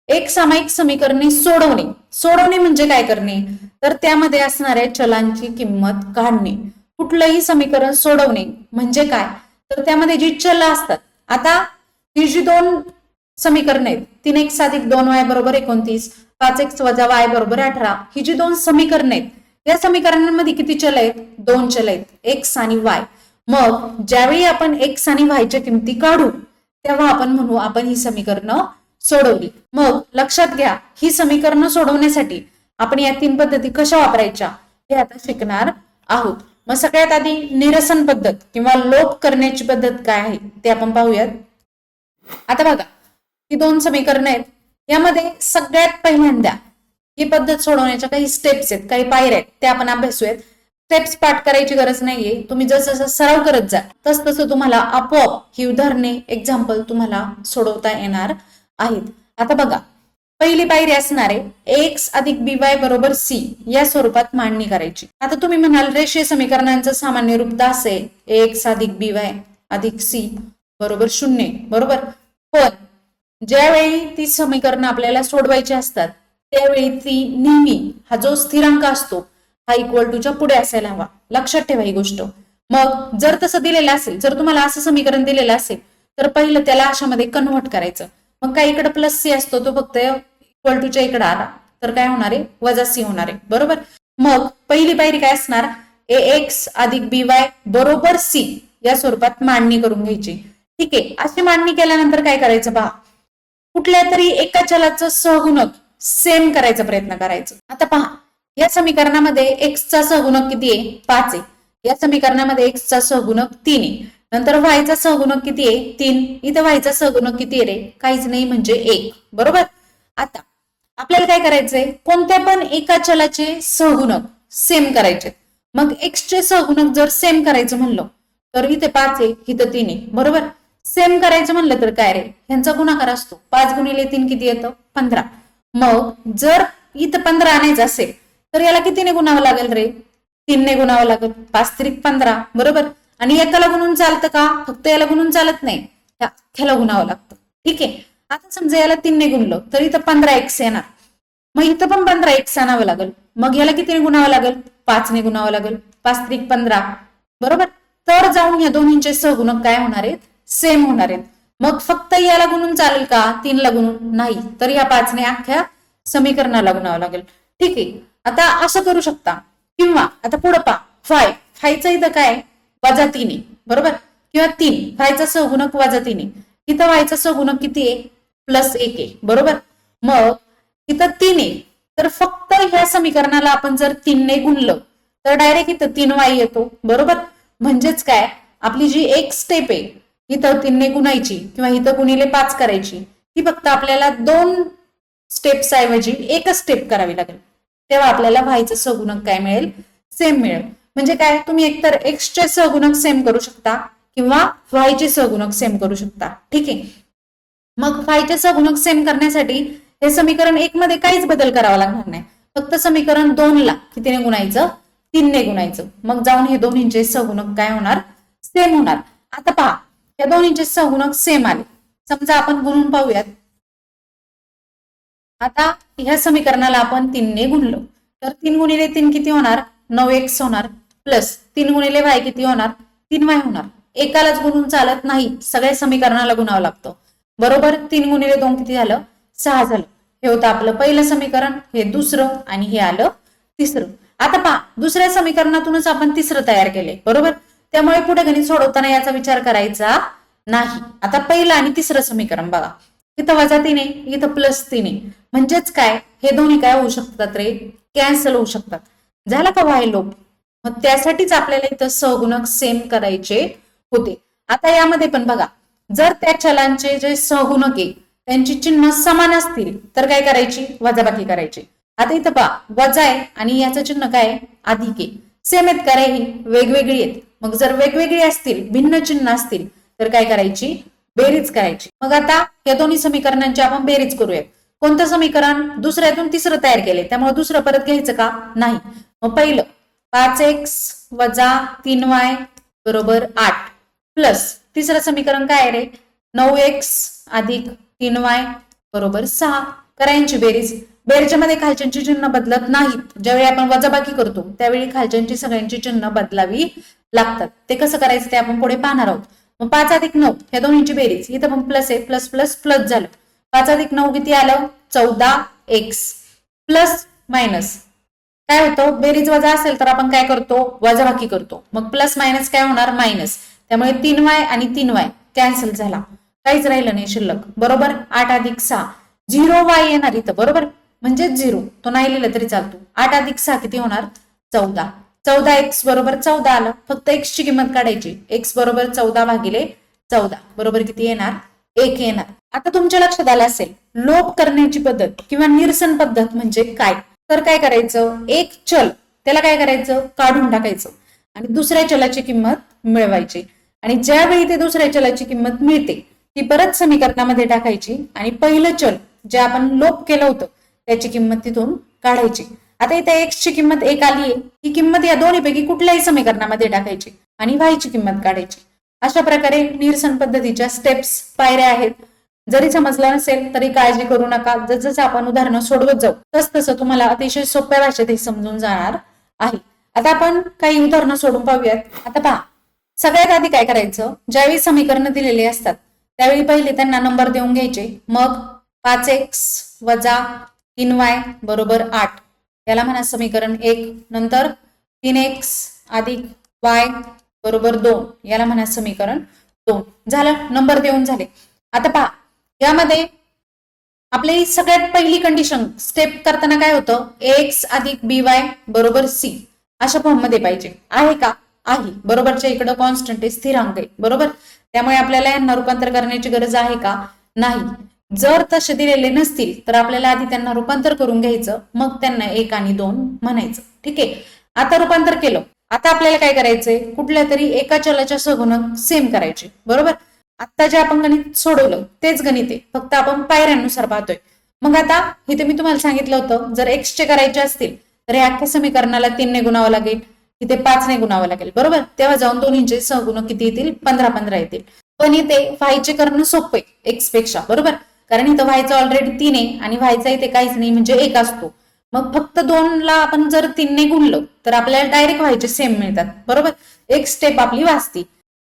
एक सामायिक समीकरणे सोडवणे. सोडवणे म्हणजे काय करणे? तर त्यामध्ये असणाऱ्या चलांची किंमत काढणे. कुठलंही समीकरण सोडवणे म्हणजे काय? तर त्यामध्ये जी चल असतात, आता ही जी 2 समीकरण आहेत, 3x + 2y = 29, 5x - y = 18, ही जी 2 समीकरण आहेत, या समीकरणांमध्ये किती चल आहेत? 2 चल आहेत, x आणि y. मग ज्यावेळी आपण x आणि y च्या किमती काढू तेव्हा आपण म्हणू आपण ही समीकरणं सोडवली. मग लक्षात घ्या, ही समीकरणं सोडवण्यासाठी आपण या 3 पद्धती कशा वापरायच्या हे आता शिकणार आहोत. मग सगळ्यात आधी निरसन पद्धत किंवा लोप करण्याची पद्धत काय आहे ते आपण पाहूयात. आता बघा, ही 2 समीकरणं आहेत, यामध्ये सगळ्यात पहिल्यांदा ही पद्धत सोडवण्याच्या काही स्टेप्स आहेत, काही पायऱ्या आहेत, त्या आपण अभ्यासूयात. स्टेप्स पाठ करायची गरज नाहीये, तुम्ही जसं सराव करत जा तसं तुम्हाला आपोआप ही उदाहरणे एक्झाम्पल तुम्हाला सोडवता येणार आहेत. आता बघा, पहिली पायरी असणार आहे x + by = c या स्वरूपात मांडणी करायची. आता तुम्ही म्हणाल रेषीय समीकरणांचं सामान्य रूप तर असेल x + by + c = 0, बरोबर. पण ज्यावेळी ती समीकरणं आपल्याला सोडवायची असतात त्यावेळी ती नेहमी हा जो स्थिरांक असतो हा =च्या पुढे असायला हवा. लक्षात ठेवा ही गोष्ट. मग जर तसं दिलेलं असेल, जर तुम्हाला असं समीकरण दिलेलं असेल तर पहिलं त्याला अशामध्ये कन्व्हर्ट करायचं. मग काय इकडे +c असतो, तो फक्त =च्या इकडे आला तर काय होणार आहे? -c होणार आहे, बरोबर. मग पहिली पायरी काय असणार? ax + by = c या स्वरूपात मांडणी करून घ्यायची. ठीक आहे, अशी मांडणी केल्यानंतर काय करायचं पहा, कुठल्या तरी एका चलाचं सहगुणक सेम करायचा प्रयत्न करायचा. आता पहा, या समीकरणामध्ये x चा सहगुणक किती आहे? 5 आहे. या समीकरणामध्ये x चा सहगुणक 3 आहे. नंतर y चा सहगुणक किती आहे? 3. इथं y चा सहगुणक किती आहे रे? काहीच नाही म्हणजे 1, बरोबर. आता आपल्याला काय करायचंय? कोणत्या पण एका चलाचे सहगुणक सेम करायचे. मग x चे सहगुणक जर सेम करायचं म्हणलं तर इथे 5 आहे, इथं 3 आहे, बरोबर. सेम करायचं म्हणलं तर काय रे? ह्यांचा गुणाकार असतो. 5 × 3 किती येतं? 15. मग जर इथं 15 आणायचं असेल तर याला कितीने गुणावं लागेल रे? 3 ने गुणावं लागेल. 5 × 3 = 15, बरोबर. आणि एकाला गुणून चालतं का? फक्त याला गुणून चालत नाही, ह्याला गुणावं लागतं. ठीक आहे. आता समजा याला 3 ने गुणलं तर इथं 15x येणार. मग इथं पण 15x आणावं लागेल. मग याला कितीने गुणावं लागेल? 5 ने गुणावं लागेल. 5 × 3 = 15, बरोबर. तर जाऊन या दोन्हींचे सहगुणक काय होणार आहेत? सेम होणार आहेत. मग फक्त याला गुणून चालेल का? 3 ला गुणून नाही, तर या 5 ने अख्ख्या समीकरणाला गुणावं लागेल. ठीक आहे. आता असं करू शकता. किंवा आता पुढे पहा, फायचं इथं काय? -3 आहे, बरोबर. किंवा 3, फायचा सहगुणक -3 आहे. इथं वायचा सहगुणक किती आहे? +1 आहे, बरोबर. मग इथं 3 आहे, तर फक्त ह्या समीकरणाला आपण जर 3 ने गुणलं तर डायरेक्ट इथं 3y येतो, बरोबर. म्हणजेच काय, आपली जी एक स्टेप आहे इथं 3 ने गुणायची किंवा इथं गुणिले 5 करायची, ही फक्त आपल्याला 2 स्टेप्स ऐवजी एकच स्टेप करावी लागेल. तेव्हा आपल्याला व्हायचं सहगुणक काय मिळेल? सेम मिळेल. म्हणजे काय, तुम्ही एकतर x चे सहगुणक सेम करू शकता किंवा y चे सहगुणक सेम करू शकता. ठीक आहे. मग y चे सहगुणक सेम करण्यासाठी हे समीकरण 1 मध्ये काहीच बदल करावा लागणार नाही. फक्त समीकरण 2 ला कितीने गुणायचं? 3 ने गुणायचं. मग जाऊन हे दोन्हींचे सहगुणक काय होणार? सेम होणार. आता पहा, या दोन्हींचे सहगुणक सेम आले. समजा आपण गुणून पाहूयात. आता ह्या समीकरणाला आपण 3 ने गुणलो तर 3 × 3 किती होणार? 9x होणार. प्लस 3 × y किती होणार? 3y होणार. एकालाच गुणून चालत नाही, सगळ्या समीकरणाला गुणावं लागतं, बरोबर. 3 × 2 किती झालं? 6 झालं. हे होतं आपलं पहिलं समीकरण, हे दुसरं आणि हे आलं तिसरं. आता पहा, दुसऱ्या समीकरणातूनच आपण तिसरं तयार केले, बरोबर. त्यामुळे पुढे गणित सोडवताना याचा विचार करायचा नाही. आता पहिलं आणि तिसरं समीकरण बघा. इथं -3 आहे, इथं +3 आहे. म्हणजेच काय, हे दोन्ही काय होऊ शकतात रे, कॅन्सल होऊ शकतात. झाला का वाय लोप? मग त्यासाठीच आपल्याला इथं सहगुणक सेम करायचे होते. आता यामध्ये पण बघा, जर त्या चलांचे जे सहगुणक आहे त्यांची चिन्ह समान असतील तर काय करायची, वजाबाकी करायची. आता इथं पहा, वजा आहे आणि याचं चिन्ह काय आहे, अधिक आहे. सेम आहेत का रे, ही वेगवेगळी आहेत. मग जर वेगवेगळी असतील, भिन्न चिन्ह असतील तर काय करायची, बेरीज करायची. मग आता या दोन्ही समीकरणांची आपण बेरीज करूयात. कोणतं समीकरण, दुसऱ्यातून तिसरं तयार केले त्यामुळे दुसरं परत घ्यायचं का, नाही. मग पहिलं 5x - 3y बरोबर 8 प्लस तिसरं समीकरण काय आहे रे, 9x अधिक 3y बरोबर 6. करायची बेरीज. बेरच्या मध्ये खालच्यांची चिन्ह बदलत नाहीत. ज्यावेळी आपण वजाबाकी करतो त्यावेळी खालच्यांची सगळ्यांची चिन्ह बदलावी लागतात. ते कसं करायचं ते आपण पुढे पाहणार आहोत. मग 5 अधिक 9 या दोन्हीची बेरीज, इथं पण प्लस आहे, प्लस प्लस प्लस झालं. 5 अधिक 9 किती आलं, 14x प्लस मायनस काय होतं, बेरीज वजा असेल तर आपण काय करतो, वजाबाकी करतो. मग प्लस मायनस काय होणार, मायनस. त्यामुळे 3y आणि 3y कॅन्सल झाला, काहीच राहिलं नाही शिल्लक. बरोबर 8 अधिक 6 0y येणार इथं, बरोबर म्हणजे 0, तो नाही लिहिलं तरी चालतो. 8 अधिक 6 किती होणार, 14. 14x बरोबर 14 आलं. फक्त x ची किंमत काढायची. x बरोबर 14 भागिले 14 बरोबर किती येणार, 1 येणार. आता तुमच्या लक्षात आलं असेल लोप करण्याची पद्धत किंवा निरसन पद्धत म्हणजे काय. तर काय करायचं, एक चल त्याला काय करायचं, काढून टाकायचं आणि दुसऱ्या चलाची किंमत मिळवायची. आणि ज्यावेळी ते दुसऱ्या चलाची किंमत मिळते ती परत समीकरणामध्ये टाकायची आणि पहिलं चल जे आपण लोप केलं होतं त्याची किंमत तिथून काढायची. आता इथे x ची किंमत 1 आली आहे, ही किंमत या दोन्हीपैकी कुठल्याही समीकरणामध्ये टाकायची आणि y ची किंमत काढायची. अशा प्रकारे निरसन पद्धतीच्या स्टेप्स, पायऱ्या आहेत. जरी समजलं नसेल तरी काळजी करू नका, जसं आपण उदाहरणं सोडवत जाऊ तसं तुम्हाला अतिशय सोप्या भाषेत हे समजून जाणार आहे. आता आपण काही उदाहरणं सोडून पाहूयात. आता पहा, सगळ्यात आधी काय करायचं, ज्यावेळी समीकरण दिलेले असतात त्यावेळी पहिले त्यांना नंबर देऊन घ्यायचे. मग 5x - 3y बरोबर 8 याला म्हणा समीकरण 1. नंतर 3x अधिक y बरोबर 2 याला म्हणा समीकरण 2. झालं, नंबर देऊन झाले. आता पहा, यामध्ये आपली सगळ्यात पहिली कंडिशन स्टेप करताना काय होतं, ax अधिक by बरोबर c अशा फॉर्म मध्ये पाहिजे. आहे का, आहे. बरोबरच्या इकडं कॉन्स्टंट आहे, स्थिरांक आहे, बरोबर. त्यामुळे आपल्याला यांना रूपांतर करण्याची गरज आहे का, नाही. जर तसे दिलेले नसतील तर आपल्याला आधी त्यांना रूपांतर करून घ्यायचं, मग त्यांना 1 आणि 2 म्हणायचं. ठीक आहे, आता रूपांतर केलं. आता आपल्याला काय करायचंय, कुठल्या तरी एका चलाच्या सहगुणक सेम करायचे, बरोबर. आता जे आपण गणित सोडवलं तेच गणित आहे, फक्त आपण पायऱ्यानुसार पाहतोय. मग आता इथे मी तुम्हाला सांगितलं होतं जर x चे करायचे असतील तर या अख्ख्या समीकरणाला 3 ने गुणावं लागेल, इथे 5 ने गुणावं लागेल, बरोबर. तेव्हा जाऊन दोन्हींचे सहगुणक किती येतील, 15 येतील. पण इथे y चे करणं सोपं आहे x पेक्षा, बरोबर. कारण इथं y चा ऑलरेडी 3 आहे आणि y चा इथे काहीच नाही म्हणजे 1 असतो. मग फक्त 2 ला आपण जर 3 ने गुणलं तर आपल्याला डायरेक्ट y चे सेम मिळतात, बरोबर. एक स्टेप आपली वाचती.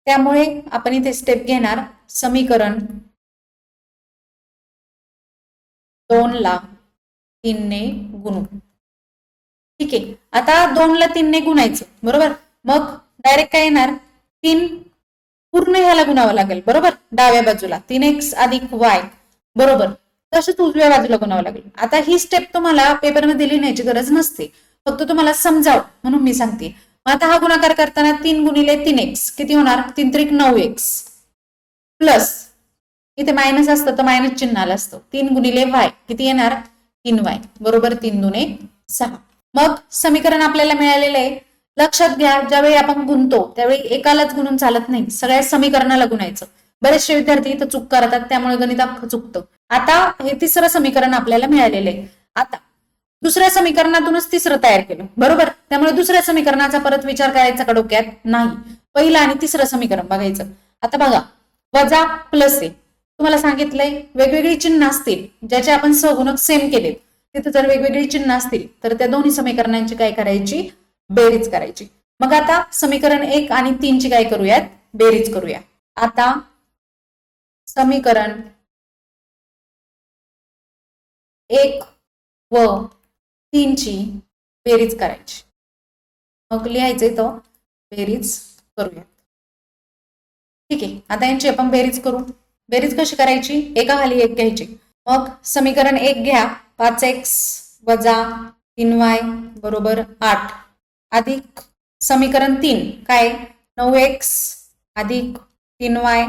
त्यामुळे आपण इथे स्टेप घेणार, समीकरण 2 ला 3 ने गुणू. ठीक आहे, आता 2 ला 3 ने गुणायचं, बरोबर. मग डायरेक्ट काय येणार, 3 पूर्ण ह्याला गुणावं लागेल, बरोबर. डाव्या बाजूला 3x अधिक y बरोबर, तसंच उजव्या बाजूला गुणावं लागेल. आता ही स्टेप तुम्हाला पेपरमध्ये लिहिण्याची गरज नसते, फक्त तुम्हाला समजावं म्हणून मी सांगते. आता हा गुणाकार करताना 3 गुणिले 3x किती होणार, 3 त्रिक 9x प्लस इथे मायनस असतं तर मायनस चिन्ह आलं असतं, 3 गुणिले y किती येणार, 3y बरोबर 3 दुने 6. मग समीकरण आपल्याला मिळालेलं आहे. लक्षात घ्या, ज्यावेळी आपण गुणतो त्यावेळी एकालाच गुणून चालत नाही, सगळ्या समीकरणाला गुणायचं. बरेचसे विद्यार्थी इथं चूक करतात, त्यामुळे गणित अख्खं चुकतं. आता हे तिसरं समीकरण आपल्याला मिळालेलं आहे. आता दुसऱ्या समीकरणातूनच तिसरं तयार केलं, बरोबर. त्यामुळे दुसऱ्या समीकरणाचा परत विचार करायचा का डोक्यात, नाही. पहिलं आणि तिसरं समीकरण बघायचं. आता बघा, वजा प्लस आहे, तुम्हाला सांगितलंय वेगवेगळी चिन्ह असतील ज्याचे आपण सहगुणक सेम केलेत, तिथे जर वेगवेगळी चिन्ह असतील तर त्या दोन्ही समीकरणांची काय करायची, बेरीज करायची. मग आता समीकरण 1 आणि 3 ची काय करूयात, बेरीज करूया. आता समीकरण 1 व 3 ची बेरीज करायची. मग लिहायचंय तो बेरीज करूया. ठीक आहे, आता यांची आपण बेरीज करू. बेरीज कशी करायची, एका खाली एक घ्यायची. मग समीकरण 1 घ्या, 5x वजा 3y बरोबर 8 अधिक समीकरण 3 काय 9x अधिक 3y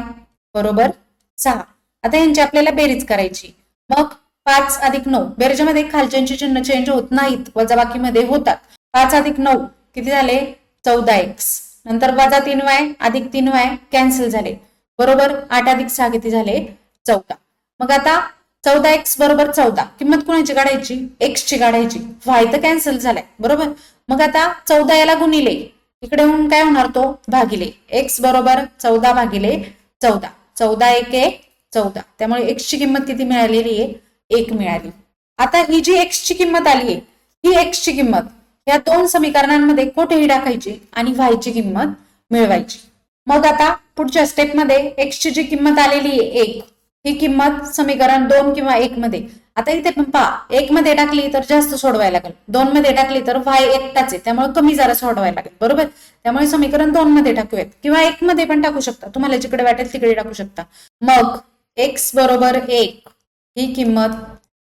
बरोबर 6. आता यांची आपल्याला बेरीज करायची. मग 5 अधिक 9 बेरजेमध्ये खालच्यांची चिन्ह चेंज होत नाहीत, वजाबाकीमध्ये होतात. 5 अधिक 9 किती झाले 14x, नंतर वजा 3y अधिक 3y कॅन्सल झाले बरोबर 8 अधिक 6 किती झाले 14. मग आता 14x बरोबर 14 किंमत कोणाची काढायची, x ची काढायची. y तर कॅन्सल झालाय बरोबर. मग आता 14 याला गुणिले, इकडे येऊन काय होणार तो भागिले, x बरोबर 14 भागिले 14, 14 1 14. त्यामुळे x ची किंमत किती मिळालेली आहे 1 मिळाली. आता ही जी x ची किंमत आली आहे, ही x ची किंमत या दोन समीकरणांमध्ये कुठेही टाकायची आणि y ची किंमत मिळवायची. मग आता पुढच्या स्टेपमध्ये x ची जी किंमत आलेली आहे 1, ही किंमत समीकरण 2 किंवा 1 मध्ये, आता इथे पण पहा 1 मध्ये टाकली तर जास्त सोडवायला लागेल, 2 मध्ये टाकली तर y एकटाच आहे त्यामुळे कमी जरा सोडवायला लागेल बरोबर. त्यामुळे समीकरण 2 मध्ये टाकूयात किंवा 1 मध्ये पण टाकू शकता, तुम्हाला जिकडे वाटेल तिकडे टाकू शकता. मग x बरोबर 1 ही किंमत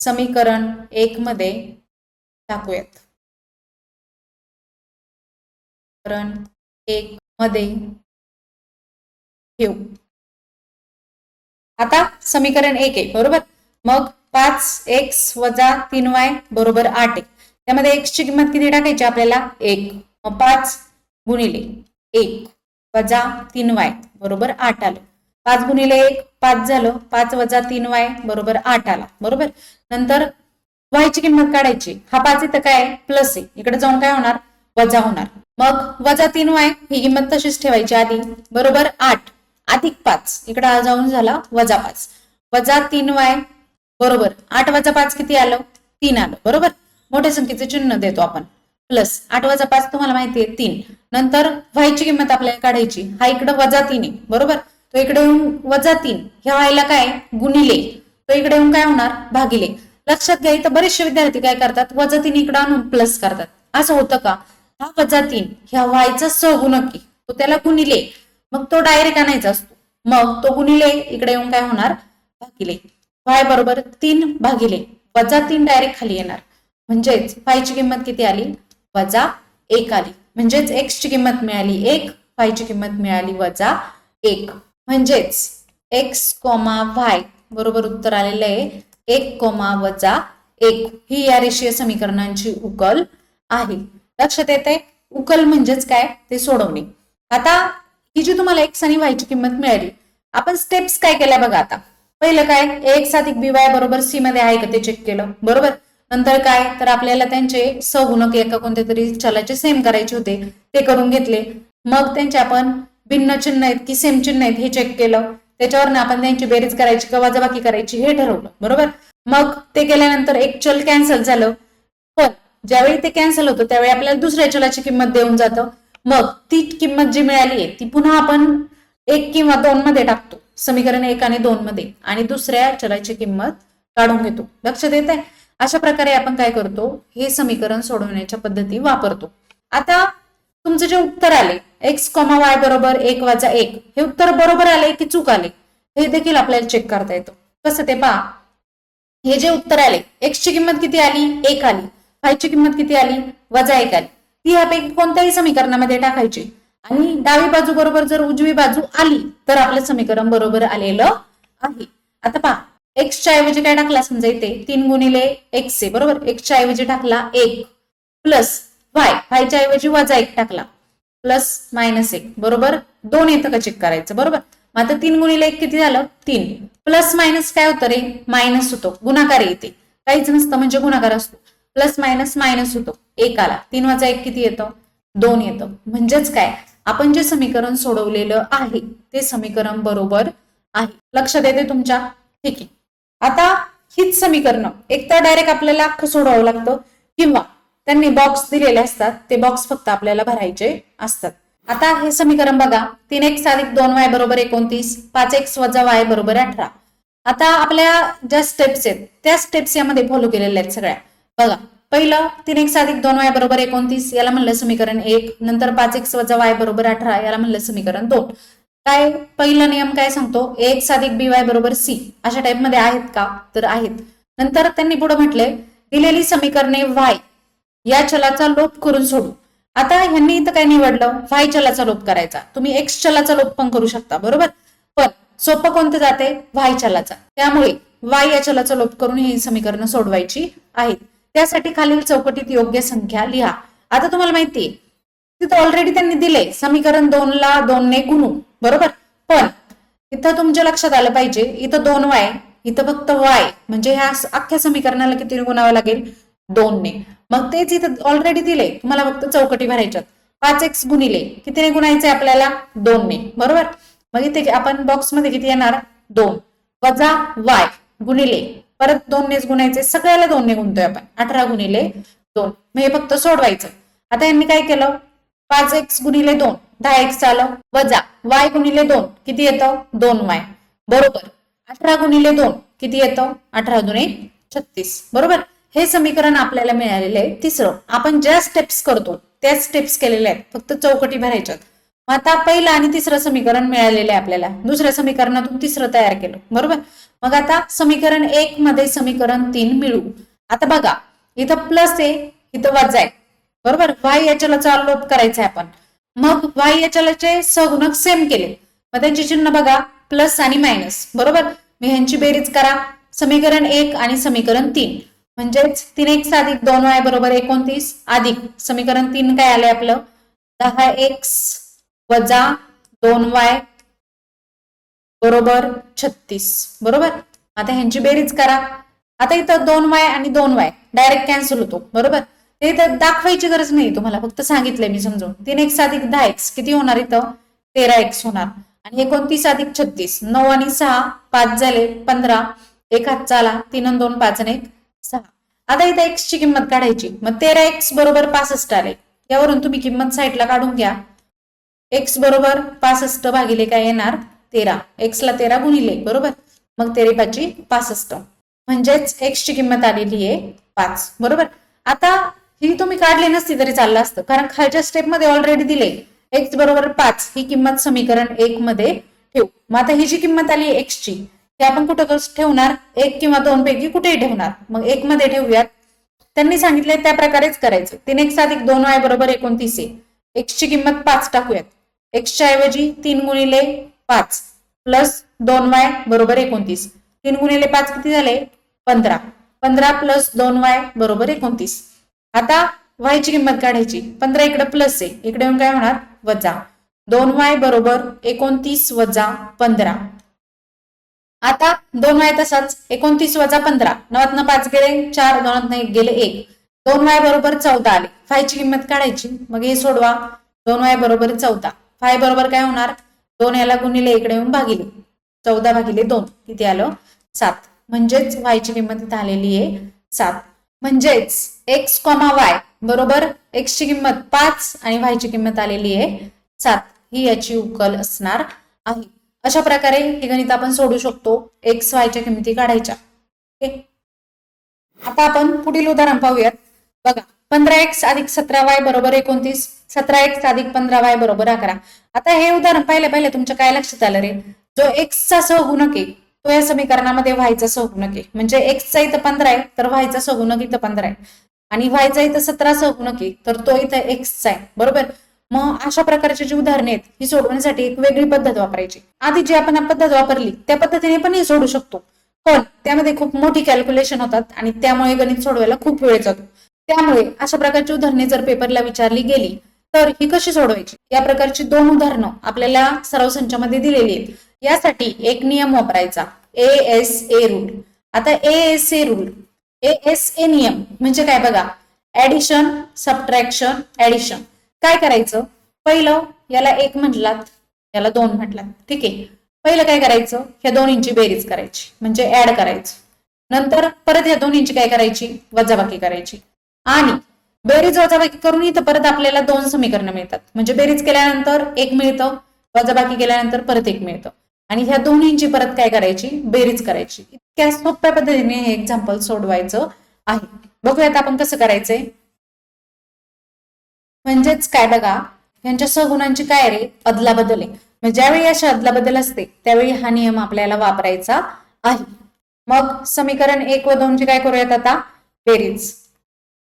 समीकरण 1 मध्ये टाकूयात. समीकरण 1 मध्ये ठेवू. आता समीकरण 1 आहे बरोबर. मग 5x वजा 3y बरोबर 8 आहे. त्यामध्ये x ची किंमत किती टाकायची आपल्याला 1. मग 5 गुणिले 1 वजा 3y बरोबर 8 आलं. 5 गुणिले 1 5 झालं, 5 वजा 3y बरोबर 8 आला बरोबर. नंतर y ची किंमत काढायची. हा 5 इथं काय प्लस आहे, इकडे जाऊन काय होणार वजा होणार. मग वजा 3y ही किंमत तशीच ठेवायची आधी बरोबर 8 अधिक 5 इकडे जाऊन झाला वजा 5 वजा 3y बरोबर 8 वजा 5 किती आलं 3 आलं बरोबर. मोठ्या संख्येचे चिन्ह देतो आपण प्लस 8 वजा 5 तुम्हाला माहिती आहे 3. नंतर y ची किंमत आपल्याला काढायची. हा इकडे वजा 3 आहे बरोबर, तो इकडे येऊन वजा 3, ह्या व्हायला काय गुणिले, तो इकडे येऊन काय होणार भागिले. लक्षात घ्या इथं बरेचसे विद्यार्थी काय करतात वजा 3 इकडे आणून प्लस करतात. असं होतं का, हा वजा 3 ह्या वायचा सहगुणक आहे, तो त्याला गुणिले मग तो डायरेक्ट आणायचा असतो. मग तो गुणिले इकडे येऊन काय होणार भागिले. y बरोबर 3 भागिले वजा 3 डायरेक्ट खाली येणार. म्हणजेच y ची किंमत किती आली वजा 1 आली. म्हणजेच x ची किंमत मिळाली 1, y ची किंमत मिळाली वजा 1. म्हणजेच x, y बरोबर उत्तर आलेलं आहे 1, वजा 1. ही या रेषीय समीकरणांची उकल आहे. लक्षात येते उकल म्हणजेच काय ते सोडवणे. आता ही जी तुम्हाला x आणि y ची किंमत मिळाली, आपण स्टेप्स काय केल्या बघा. आता पहिलं काय x अधिक by बरोबर c मध्ये आहे का ते चेक केलं बरोबर. नंतर काय तर आपल्याला त्यांचे सहगुणक एका कोणत्या तरी चलाचे सेम करायचे होते ते करून घेतले. मग त्यांचे आपण भिन्न चिन्ह आहेत की सेम चिन्ह आहेत हे चेक केलं. त्याच्यावरनं आपण त्यांची बेरीज करायची का वजाबाकी करायची हे ठरवलं बरोबर. मग ते केल्यानंतर एक चल कॅन्सल झालं, पण ज्यावेळी ते कॅन्सल होतं त्यावेळी आपल्याला दुसऱ्या चलाची किंमत देऊन जातं. मग ती किंमत जी मिळाली आहे ती पुन्हा आपण 1 किंवा 2 मध्ये टाकतो, समीकरण 1 आणि 2 मध्ये, आणि दुसऱ्या चलाची किंमत काढून घेतो. लक्षात येत आहे. अशा प्रकारे आपण काय करतो हे समीकरण सोडवण्याच्या पद्धती वापरतो. आता तुमचे जे उत्तर आले x, y बरोबर 1 वजा 1 हे उत्तर बरोबर आले की चूक आले हे देखील आपल्याला चेक करता येतं. कसं ते पहा. हे जे उत्तर आले x ची किंमत किती आली 1 आली, y ची किंमत किती आली वजा 1 आली. ती यापैकी कोणत्याही समीकरणामध्ये टाकायची आणि डावी बाजू बरोबर जर उजवी बाजू आली तर आपलं समीकरण बरोबर आलेलं आहे. आता पहा x च्या ऐवजी काय टाकला, समजा इथे 3 गुणिले x आहे बरोबर, x च्या ऐवजी टाकला 1 प्लस y च्या ऐवजी वजा 1 टाकला प्लस -1 बरोबर 2 येतं का चेक करायचं बरोबर. मग आता 3 गुणिले 1 किती झालं 3, प्लस मायनस काय होतं रे मायनस होतो, गुणाकार येते, काहीच नसतं म्हणजे गुणाकार असतो. प्लस मायनस होतो 1 आला, 3 वजा 1 किती येतं 2 येतं. म्हणजेच काय आपण जे समीकरण सोडवलेलं आहे ते समीकरण बरोबर आहे. लक्षात येते तुमच्या, ठीक आहे. आता हीच समीकरण एकतर डायरेक्ट आपल्याला अख्खं सोडवावं लागतं किंवा त्यांनी बॉक्स दिलेले असतात, ते बॉक्स फक्त आपल्याला भरायचे असतात. आता हे समीकरण बघा 3x अधिक 2y बरोबर 29, 5x वजा y बरोबर 18. आता आपल्या ज्या स्टेप्स आहेत त्या स्टेप्स यामध्ये फॉलो केलेल्या आहेत सगळ्या. बघा पहिलं 3x अधिक 2y बरोबर 29 याला म्हणलं समीकरण 1, नंतर 5x वजा y बरोबर 18 याला म्हणलं समीकरण 2. काय पहिला नियम काय सांगतो, एक्स अधिक बी वाय बरोबर सी, अशा टाइप मध्ये आहेत का, तर आहेत. नंतर त्यांनी पुढे म्हटले, दिलेली समीकरणे वाय या चलाचा लोप करून सोडू. आता ह्यांनी इथं काय निवडलं, वाय चलाचा लोप करायचा. तुम्ही एक्स चलाचा लोप पण करू शकता, बरोबर, पण सोपं कोणतं जाते, वाय चलाचा. त्यामुळे वाय या चलाचा लोप करून ही समीकरणं सोडवायची आहेत. त्यासाठी खालील चौकटीत योग्य संख्या लिहा. आता तुम्हाला माहितीये तिथं ऑलरेडी त्यांनी दिले समीकरण 2 ला 2 ने गुणू, बरोबर, पण इथं तुमच्या लक्षात आलं पाहिजे, इथं 2y, इथं फक्त y, म्हणजे ह्या अख्ख्या समीकरणाला किती गुणावं लागेल, 2 ने. मग तेच इथं ऑलरेडी दिले, तुम्हाला फक्त चौकटी भरायच्यात. 5x गुणिले कितीने गुणायचे आपल्याला, 2 ने, बरोबर. मग इथे आपण बॉक्स मध्ये किती येणार, 2 वजा y गुणिले परत 2 नेच गुणायचे, सगळ्याला 2 ने गुणतोय आपण, 18 गुणिले 2. मग हे फक्त सोडवायचं. आता यांनी काय केलं, 5x गुणिले 2 10x आलं, वजा y गुणिले 2 किती येतं, 2y, बरोबर. 18 गुणिले 2 किती येतं, 18 दुणे 36, बरोबर. हे समीकरण आपल्याला मिळालेलं आहे तिसरं. आपण ज्या स्टेप्स करतो त्याच स्टेप्स केलेल्या आहेत, फक्त चौकटी भरायच्यात. मग आता पहिलं आणि तिसरं समीकरण मिळालेलं आहे आपल्याला, दुसऱ्या समीकरणातून तिसरं तयार केलं, बरोबर. मग आता समीकरण 1 मध्ये समीकरण 3 मिळू. आता बघा, इथं प्लस आहे, इथं वजा आहे, बरोबर. वाय या चलाचा लोप करायचा आहे आपण. मग वाय या चलाचे सहगुणक सेम केले, मग त्यांची चिन्ह बघा, प्लस आणि मायनस, बरोबर. मी ह्यांची बेरीज करा, समीकरण 1 आणि समीकरण 3, म्हणजेच 3x अधिक 2y बरोबर 29, अधिक समीकरण 3 काय आले आपलं, 10x वजा 2y बरोबर 36, बरोबर. आता ह्यांची बेरीज करा. आता इथं 2y आणि 2y डायरेक्ट कॅन्सल होतो, बरोबर. ते इथं दाखवायची गरज नाही, तुम्हाला फक्त सांगितलंय मी समजून. 3x अधिक 10x किती होणार, इथं 13x होणार. आणि 29 अधिक 36, 9 आणि 6 5 झाले 15, एक हात चाला, 3 आणि 2 5 आणि 1 6. आता इथं x ची किंमत काढायची, मग 13x बरोबर 65 आले. यावरून तुम्ही किंमत साईडला काढून घ्या. x बरोबर 65 भागिले काय येणार, 13. x ला 13 गुणिले, बरोबर. मग 13 65, म्हणजेच x ची किंमत आलेली आहे 5, बरोबर. आता ही तुम्ही काढली नसती तरी चाललं असतं, कारण खालच्या स्टेप मध्ये ऑलरेडी दिले x बरोबर 5 ही किंमत समीकरण 1 मध्ये ठेवू. मग आता ही जी किंमत आली x ची, हे आपण कुठं ठेवणार, 1 किंवा 2 पैकी कुठेही ठेवणार. मग 1 मध्ये ठेवूयात. त्यांनी सांगितले त्या प्रकारेच करायचं. 3x अधिक 2y बरोबर 29 आहे. x ची किंमत 5 टाकूयात. x च्या ऐवजी 3 गुणिले 5 प्लस 2y बरोबर 29. 3 गुणिले 5 किती झाले, 15. 15 प्लस 2y बरोबर 29. आता y ची किंमत काढायची. 15 इकडे प्लस आहे, इकडे येऊन काय होणार, वजा. 2y बरोबर 29 वजा 15. आता 2y तसाच, 29 वजा 15, 9 5 गेले 4, 2 1 गेले 1. 2y बरोबर 14 आले. फाय ची किंमत काढायची, मग हे सोडवा. 2y बरोबर 14. फाय बरोबर काय होणार, 2 याला गुणिले इकडे येऊन भागिले, 14 भागिले 2 किती आलं, 7. म्हणजेच y ची किंमत इथे आलेली आहे 7. म्हणजेच x, y बरोबर x ची किंमत 5 आणि y ची किंमत आलेली आहे 7. ही याची उकल असणार आहे. अशा प्रकारे हे गणित आपण सोडू शकतो. x, y च्या किमती काढायच्या. आता आपण पुढील उदाहरण पाहूयात. बघा, 15x अधिक 17y बरोबर 29, 17x अधिक 15y बरोबर 11. आता हे उदाहरण पहिले तुमच्या काय लक्षात आलं रे, जो x चा सहगुणक आहे तो या समीकरणामध्ये y चा सहगुणक आहे. म्हणजे x चा इथं 15 आहे तर y चा सहगुणक इथं 15 आहे, आणि y चा इथं 17 सहगुणक आहे तर तो इथं x चा आहे, बरोबर. मग अशा प्रकारची जी उदाहरणे आहेत ही सोडवण्यासाठी एक वेगळी पद्धत वापरायची. आधी जी आपण पद्धत वापरली त्या पद्धतीने पण हे सोडू शकतो, पण त्यामध्ये खूप मोठी कॅल्क्युलेशन होतात आणि त्यामुळे गणित सोडवायला खूप वेळ जातो. त्यामुळे अशा प्रकारची उदाहरणे जर पेपरला विचारली गेली तर ही कशी सोडवायची, या प्रकारची 2 उदाहरणं आपल्याला सराव संचामध्ये दिलेली आहेत. यासाठी एक नियम वापरायचा, ASA रूल. आता ASA रूल, ASA नियम म्हणजे काय बघा, ऍडिशन, सबट्रॅक्शन, ऍडिशन. काय करायचं, पहिलं याला 1 म्हटलात, याला 2 म्हटलात, ठीक आहे. पहिलं काय करायचं, ह्या दोन्हींची बेरीज करायची म्हणजे ऍड करायचं. नंतर परत ह्या दोन्हींची काय करायची, वजाबाकी करायची. आणि बेरीज वजाबाकी करून इथं परत आपल्याला 2 समीकरणं मिळतात. म्हणजे बेरीज केल्यानंतर 1 मिळतं, वजाबाकी केल्यानंतर परत 1 मिळतं, आणि ह्या दोन्हींची परत काय करायची, बेरीज करायची. इतक्या सोप्या पद्धतीने हे एक्झाम्पल सोडवायचं आहे. बघूयात आपण कसं करायचंय. म्हणजेच काय बघा, यांच्या सहगुणांची काय रे अदलाबदल आहे. मग ज्यावेळी अशी अदलाबदल असते त्यावेळी हा नियम आपल्याला वापरायचा आहे. मग समीकरण 1 व 2 ची काय करूयात आता बेरीज.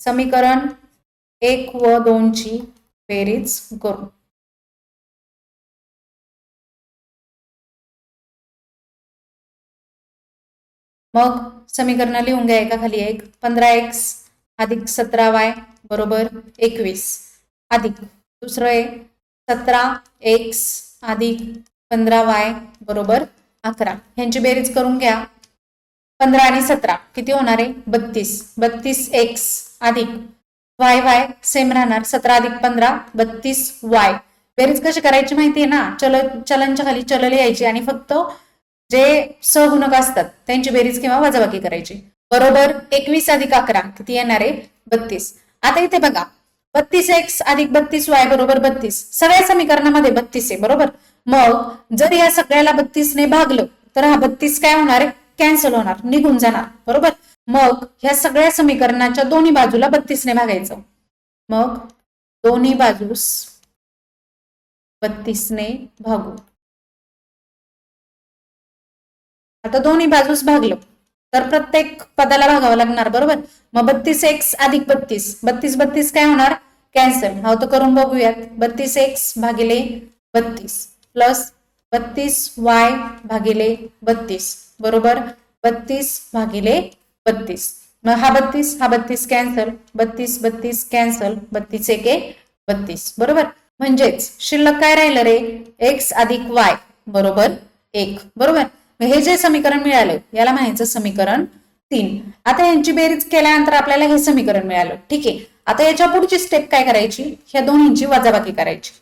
समीकरण 1 व 2 ची बेरीज करू. मग समीकरण लिहून घ्या एका खाली एक. 15x अधिक 17y बरोबर 21 अधिक दुसरं आहे 17x अधिक 15y बरोबर 11. ह्यांची बेरीज करून घ्या. 15 आणि 17 किती होणार आहे 32. 32x अधिक y सेम राहणार 17 अधिक 15 32y. बेरीज कशी करायची माहितीये ना, चलांच्या खाली चल लिहायची आणि फक्त जे सहगुणक असतात त्यांची बेरीज किंवा वजाबाकी करायची. बरोबर 21 अधिक 11 किती येणार आहे 32. आता इथे बघा 32x अधिक 32y बरोबर 32. सगळ्या समीकरणामध्ये 32 आहे बरोबर. मग जर या सगळ्याला 32 ने भागलं तर हा 32 काय होणार आहे कॅन्सल होणार, निघून जाणार बरोबर. मग ह्या सगळ्या समीकरणाच्या दोन्ही बाजूला 32 ने भागायचं. मग दोन्ही बाजूस 32 ने भागू. आता दोन्ही बाजूस भागलं तर प्रत्येक पदाला भागावं लागणार बरोबर. मग 32x अधिक 32 32 काय होणार कॅन्सल. हा तर करून बघूयात. 32x भागिले 32 प्लस 32y भागिले 32 बरोबर 32 भागिले 32. मग हा 32 कॅन्सल 32 कॅन्सल 32 एके 32 बरोबर. म्हणजेच शिल्लक काय राहिलं रे x अधिक y बरोबर 1 बरोबर. हे जे समीकरण मिळालं याला म्हणायचं समीकरण 3. आता यांची बेरीज केल्यानंतर आपल्याला हे समीकरण मिळालं ठीक आहे. आता याच्या पुढची स्टेप काय करायची ह्या दोन्हींची वजाबाकी करायची.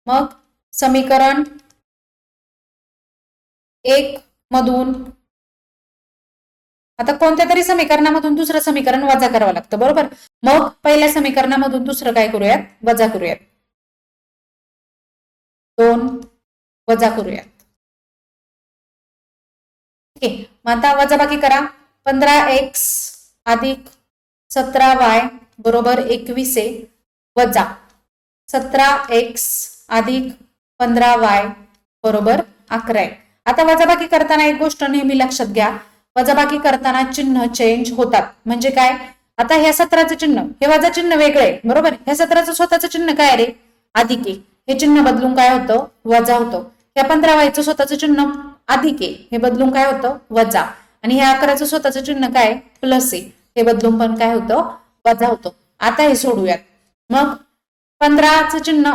मग समीकरण 1 मधून आता कोणत्या तरी समीकरणामधून दुसरं समीकरण वजा करावं लागतं बरोबर. मग पहिल्या समीकरणामधून दुसरं काय करूयात वजा करूयात. 2 वजा करूयात. ठीक आहे. मग आता वजाबाकी करा. 15x अधिक 17y बरोबर 21 आहे वजा 17x अधिक 15y बरोबर 11 आहे. आता वजाबाकी करताना एक गोष्ट नेहमी लक्षात घ्या. वजाबाकी करताना चिन्ह चेंज होतात. म्हणजे काय आता ह्या 17चं चिन्ह हे वजा चिन्ह वेगळं आहे बरोबर. ह्या 17चं स्वतःचं चिन्ह काय रे अधिक आहे. हे चिन्ह बदलून काय होतं वजा होतं. ह्या 15yचं स्वतःचं चिन्ह अधिक आहे हे बदलून काय होतं वजा. आणि ह्या 11चं स्वतःचं चिन्ह काय प्लस आहे हे बदलून पण काय होतं वजा होतं. आता हे सोडूयात. मग 15चं चिन्ह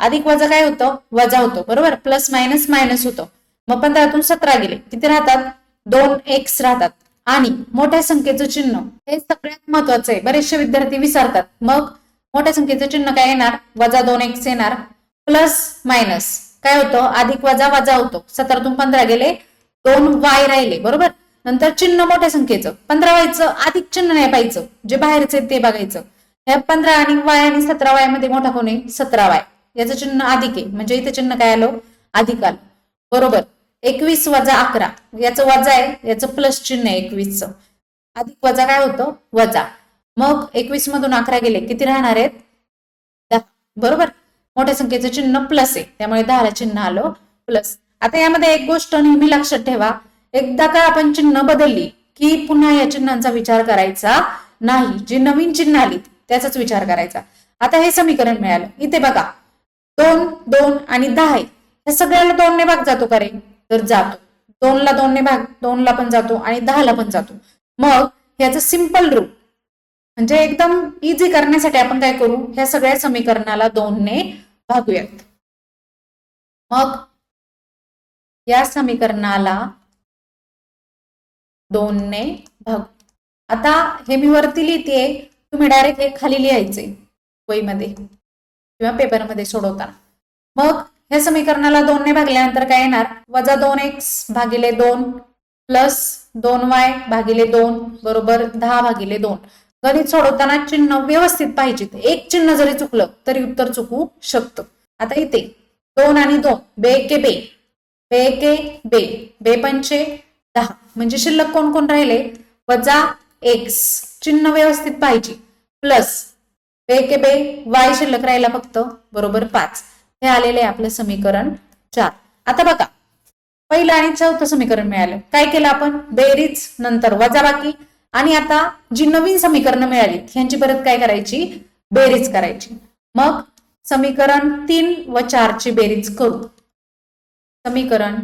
अधिक वजा काय होतं वजा होतं बरोबर. प्लस मायनस मायनस होतं. मग 15तून 17 गेले किती राहतात 2x राहतात. आणि मोठ्या संख्येचं चिन्ह हे सगळ्यात महत्वाचं आहे. बरेचसे विद्यार्थी विसरतात. मग मोठ्या संख्येचं चिन्ह काय येणार वजा 2x येणार प्लस मायनस काय होतं अधिक वजा वजा होतो. 17तून 15 गेले 2y राहिले बरोबर. नंतर चिन्ह मोठ्या संख्येचं 15yचं अधिक चिन्ह नाही पाहिजे जे बाहेरचे ते बघायचं. ह्या 15 आणि y आणि 17y मध्ये मोठा कोण आहे 17y. याचं चिन्ह अधिक आहे म्हणजे इथे चिन्ह काय आलं अधिक आलं बरोबर. 21 वजा 11 याचं वजा आहे याचं प्लस चिन्ह आहे 21चं. अधिक वजा काय होतं वजा. मग 21 मधून 11 गेले किती राहणार आहेत 10 बरोबर. मोठ्या संख्येचं चिन्ह प्लस आहे त्यामुळे 10ला चिन्ह आलं प्लस. आता यामध्ये एक गोष्ट नेहमी लक्षात ठेवा. एकदा का आपण चिन्ह बदलली की पुन्हा या चिन्हांचा विचार करायचा नाही. जी नवीन चिन्ह आली त्याचाच विचार करायचा. आता हे समीकरण मिळालं. इथे बघा 2 2 आणि 10 आहे. या सगळ्याला 2 ने भाग जातो का रे तर जातो. 2 ला 2 ने भाग 2 ला पण जातो आणि 10 ला पण जातो. मग याचं सिंपल रूप म्हणजे एकदम इझी करण्यासाठी आपण काय करू ह्या सगळ्या समीकरणाला 2 ने भागूयात. मग या समीकरणाला 2 ने भागू. आता हे मी वरती लिहिते तुम्ही डायरेक्ट हे खाली लिहायचे वहीमध्ये किंवा पेपरमध्ये सोडवताना. मग ह्या समीकरणाला 2 ने भागल्यानंतर काय येणार वजा 2x भागिले 2 प्लस 2y भागिले 2 बरोबर 10 भागिले 2. गणित सोडवताना चिन्ह व्यवस्थित पाहिजे. एक चिन्ह जरी चुकलं तरी उत्तर चुकू शकतं. आता इथे 2 आणि 2 बे के बे बे के बे बे पंचे 10 म्हणजे शिल्लक कोण कोण राहिले वजा x चिन्ह व्यवस्थित पाहिजे प्लस के बे वाय शिल्लक राहिला फक्त बरोबर 5. हे आलेले आहे आपलं समीकरण 4. आता बघा पहिलं आणि चौथं समीकरण मिळालं. काय केलं आपण? बेरीज नंतर वजाबाकी आणि आता जी नवीन समीकरणं मिळाली ह्यांची परत काय करायची? बेरीज करायची. मग समीकरण 3 व 4 ची बेरीज करू. समीकरण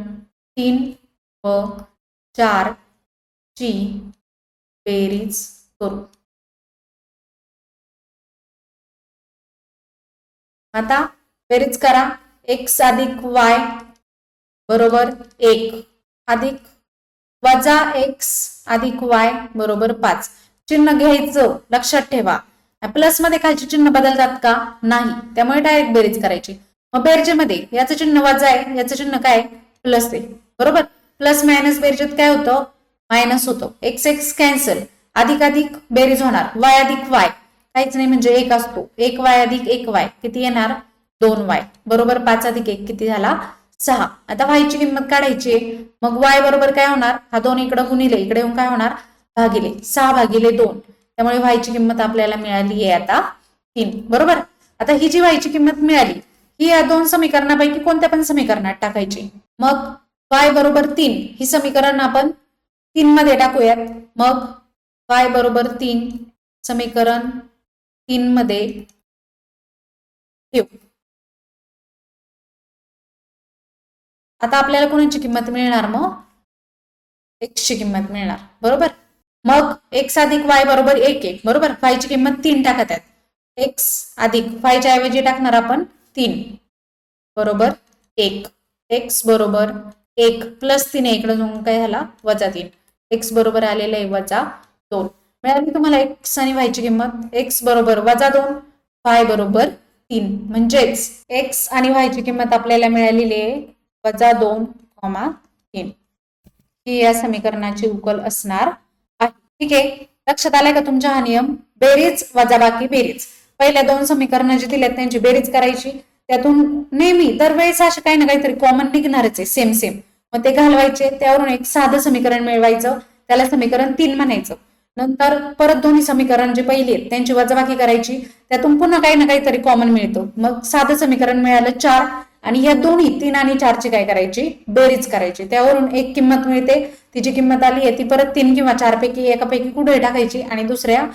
3 व 4 ची बेरीज करू. आता बेरीज करा. x अधिक y बरोबर 1 अधिक वजा x अधिक y बरोबर 5. चिन्ह घ्यायचं, लक्षात ठेवा. प्लस मध्ये खालचे चिन्ह बदलतात का? नाही. त्यामुळे डायरेक्ट बेरीज करायची. मग बेरजेमध्ये याचं चिन्ह वजा आहे, याचं चिन्ह काय? प्लस आहे. बरोबर. प्लस मायनस बेरजेत काय होतं? मायनस होतं. X x cancel. अधिक अधिक बेरीज होणार. y अधिक y काहीच नाही म्हणजे 1 असतो. 1y अधिक 1y किती येणार? 2y बरोबर 5 अधिक 1 किती झाला? 6. आता y ची किंमत काढायची. मग y बरोबर काय होणार? हा 2 इकडे गुणिले इकडे येऊन काय होणार? भागिले 6 भागिले 2. त्यामुळे y ची किंमत आपल्याला मिळाली आहे आता 3. बरोबर. आता ही जी y ची किंमत मिळाली ही या दोन समीकरणापैकी कोणत्या पण समीकरणात टाकायची. मग y बरोबर 3 ही समीकरण आपण 3 मध्ये टाकूयात. मग y बरोबर 3 समीकरण 3 मध्ये ठेवू. आता आपल्याला कोणाची किंमत मिळणार? मग x ची किंमत मिळणार. बरोबर. मग x अधिक y बरोबर 1 आहे. बरोबर. y ची किंमत 3 टाकत आहेत. x अधिक y च्या ऐवजी टाकणार आपण 3 बरोबर 1. x बरोबर 1 प्लस 3 इकडे जाऊन काय झाला? वजा 3. x बरोबर आलेलं आहे वजा 2. मिळाली तुम्हाला x आणि y ची किंमत. x बरोबर वजा 2, y बरोबर 3. म्हणजेच x आणि y ची किंमत आपल्याला मिळालेली आहे वजा 2, 3. ही या समीकरणाची उकल असणार आहे. ठीक आहे. लक्षात आलाय का तुमचा हा नियम? बेरीज वजाबाकी बेरीज. पहिल्या दोन समीकरणं जी दिल्यात त्यांची बेरीज करायची. त्यातून नेहमी दरवेळेस असे काही ना काहीतरी कॉमन निघणारच आहे. Same same. मग ते घालवायचे. त्यावरून एक साधं समीकरण मिळवायचं. त्याला समीकरण 3 म्हणायचं. नंतर परत दोन्ही समीकरण जे पहिली आहेत त्यांची वजाबाकी करायची. त्यातून पुन्हा काही ना काहीतरी कॉमन मिळतं. मग साधं समीकरण मिळालं 4 आणि या दोन्ही 3 आणि 4 ची काय करायची? बेरीज करायची. त्यावरून एक किंमत मिळते. तिची किंमत आली आहे ती परत 3 किंवा 4 पैकी एकापैकी कुठे टाकायची आणि दुसऱ्या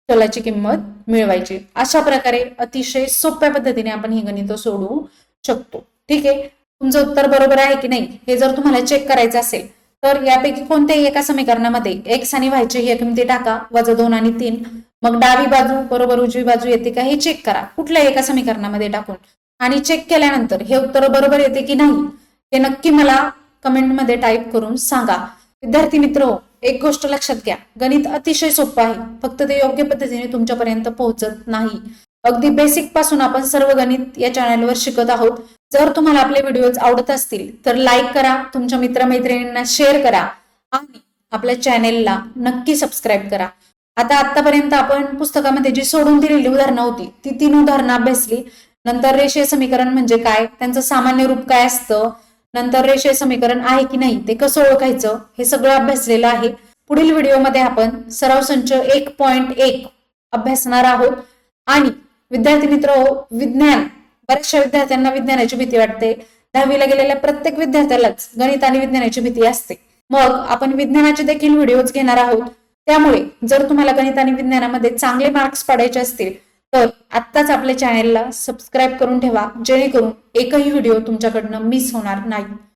चलाची किंमत मिळवायची. अशा प्रकारे अतिशय सोप्या पद्धतीने आपण ही गणितं सोडवू शकतो. ठीक आहे. तुमचं उत्तर बरोबर आहे की नाही हे जर तुम्हाला चेक करायचं असेल तर यापैकी कोणत्याही एका समीकरणामध्ये x आणि y ची ही किमती टाका. वजा 2 आणि 3. मग डावी बाजू बरोबर उजवी बाजू येते का हे चेक करा कुठल्याही एका समीकरणामध्ये टाकून. आणि चेक केल्यानंतर हे उत्तर बरोबर येते की नाही हे नक्की मला कमेंटमध्ये टाईप करून सांगा. विद्यार्थी मित्र एक गोष्ट लक्षात घ्या. गणित अतिशय सोपं आहे. फक्त ते योग्य पद्धतीने तुमच्यापर्यंत पोहोचत नाही. अगदी बेसिक पासून आपण सर्व गणित या चॅनलवर शिकत आहोत. जर तुम्हाला आपले व्हिडिओज आवडत असतील तर लाईक करा, तुमच्या मित्रमैत्रिणींना शेअर करा आणि आपल्या चॅनेलला नक्की सबस्क्राईब करा. आता आतापर्यंत आपण पुस्तकामध्ये जी सोडून दिलेली उदाहरणं होती ती 3 उदाहरणं अभ्यासली. नंतर रेषीय समीकरण म्हणजे काय, त्यांचं सामान्य रूप काय असतं, नंतर रेषीय समीकरण आहे की नाही ते कसं ओळखायचं हे सगळं अभ्यासलेलं आहे. पुढील व्हिडिओमध्ये आपण सराव संच 1.1 अभ्यासणार आहोत. आणि विद्यार्थी मित्र विज्ञान बऱ्याचशा विद्यार्थ्यांना विज्ञानाची भीती वाटते. 10वीला गेलेल्या प्रत्येक विद्यार्थ्यालाच गणित आणि विज्ञानाची भीती असते. मग आपण विज्ञानाचे देखील व्हिडिओज घेणार आहोत. त्यामुळे जर तुम्हाला गणित आणि विज्ञानामध्ये चांगले मार्क्स पाडायचे असतील तर आत्ताच आपल्या चॅनेलला सबस्क्राईब करून ठेवा जेणेकरून एकही व्हिडिओ तुमच्याकडनं मिस होणार नाही.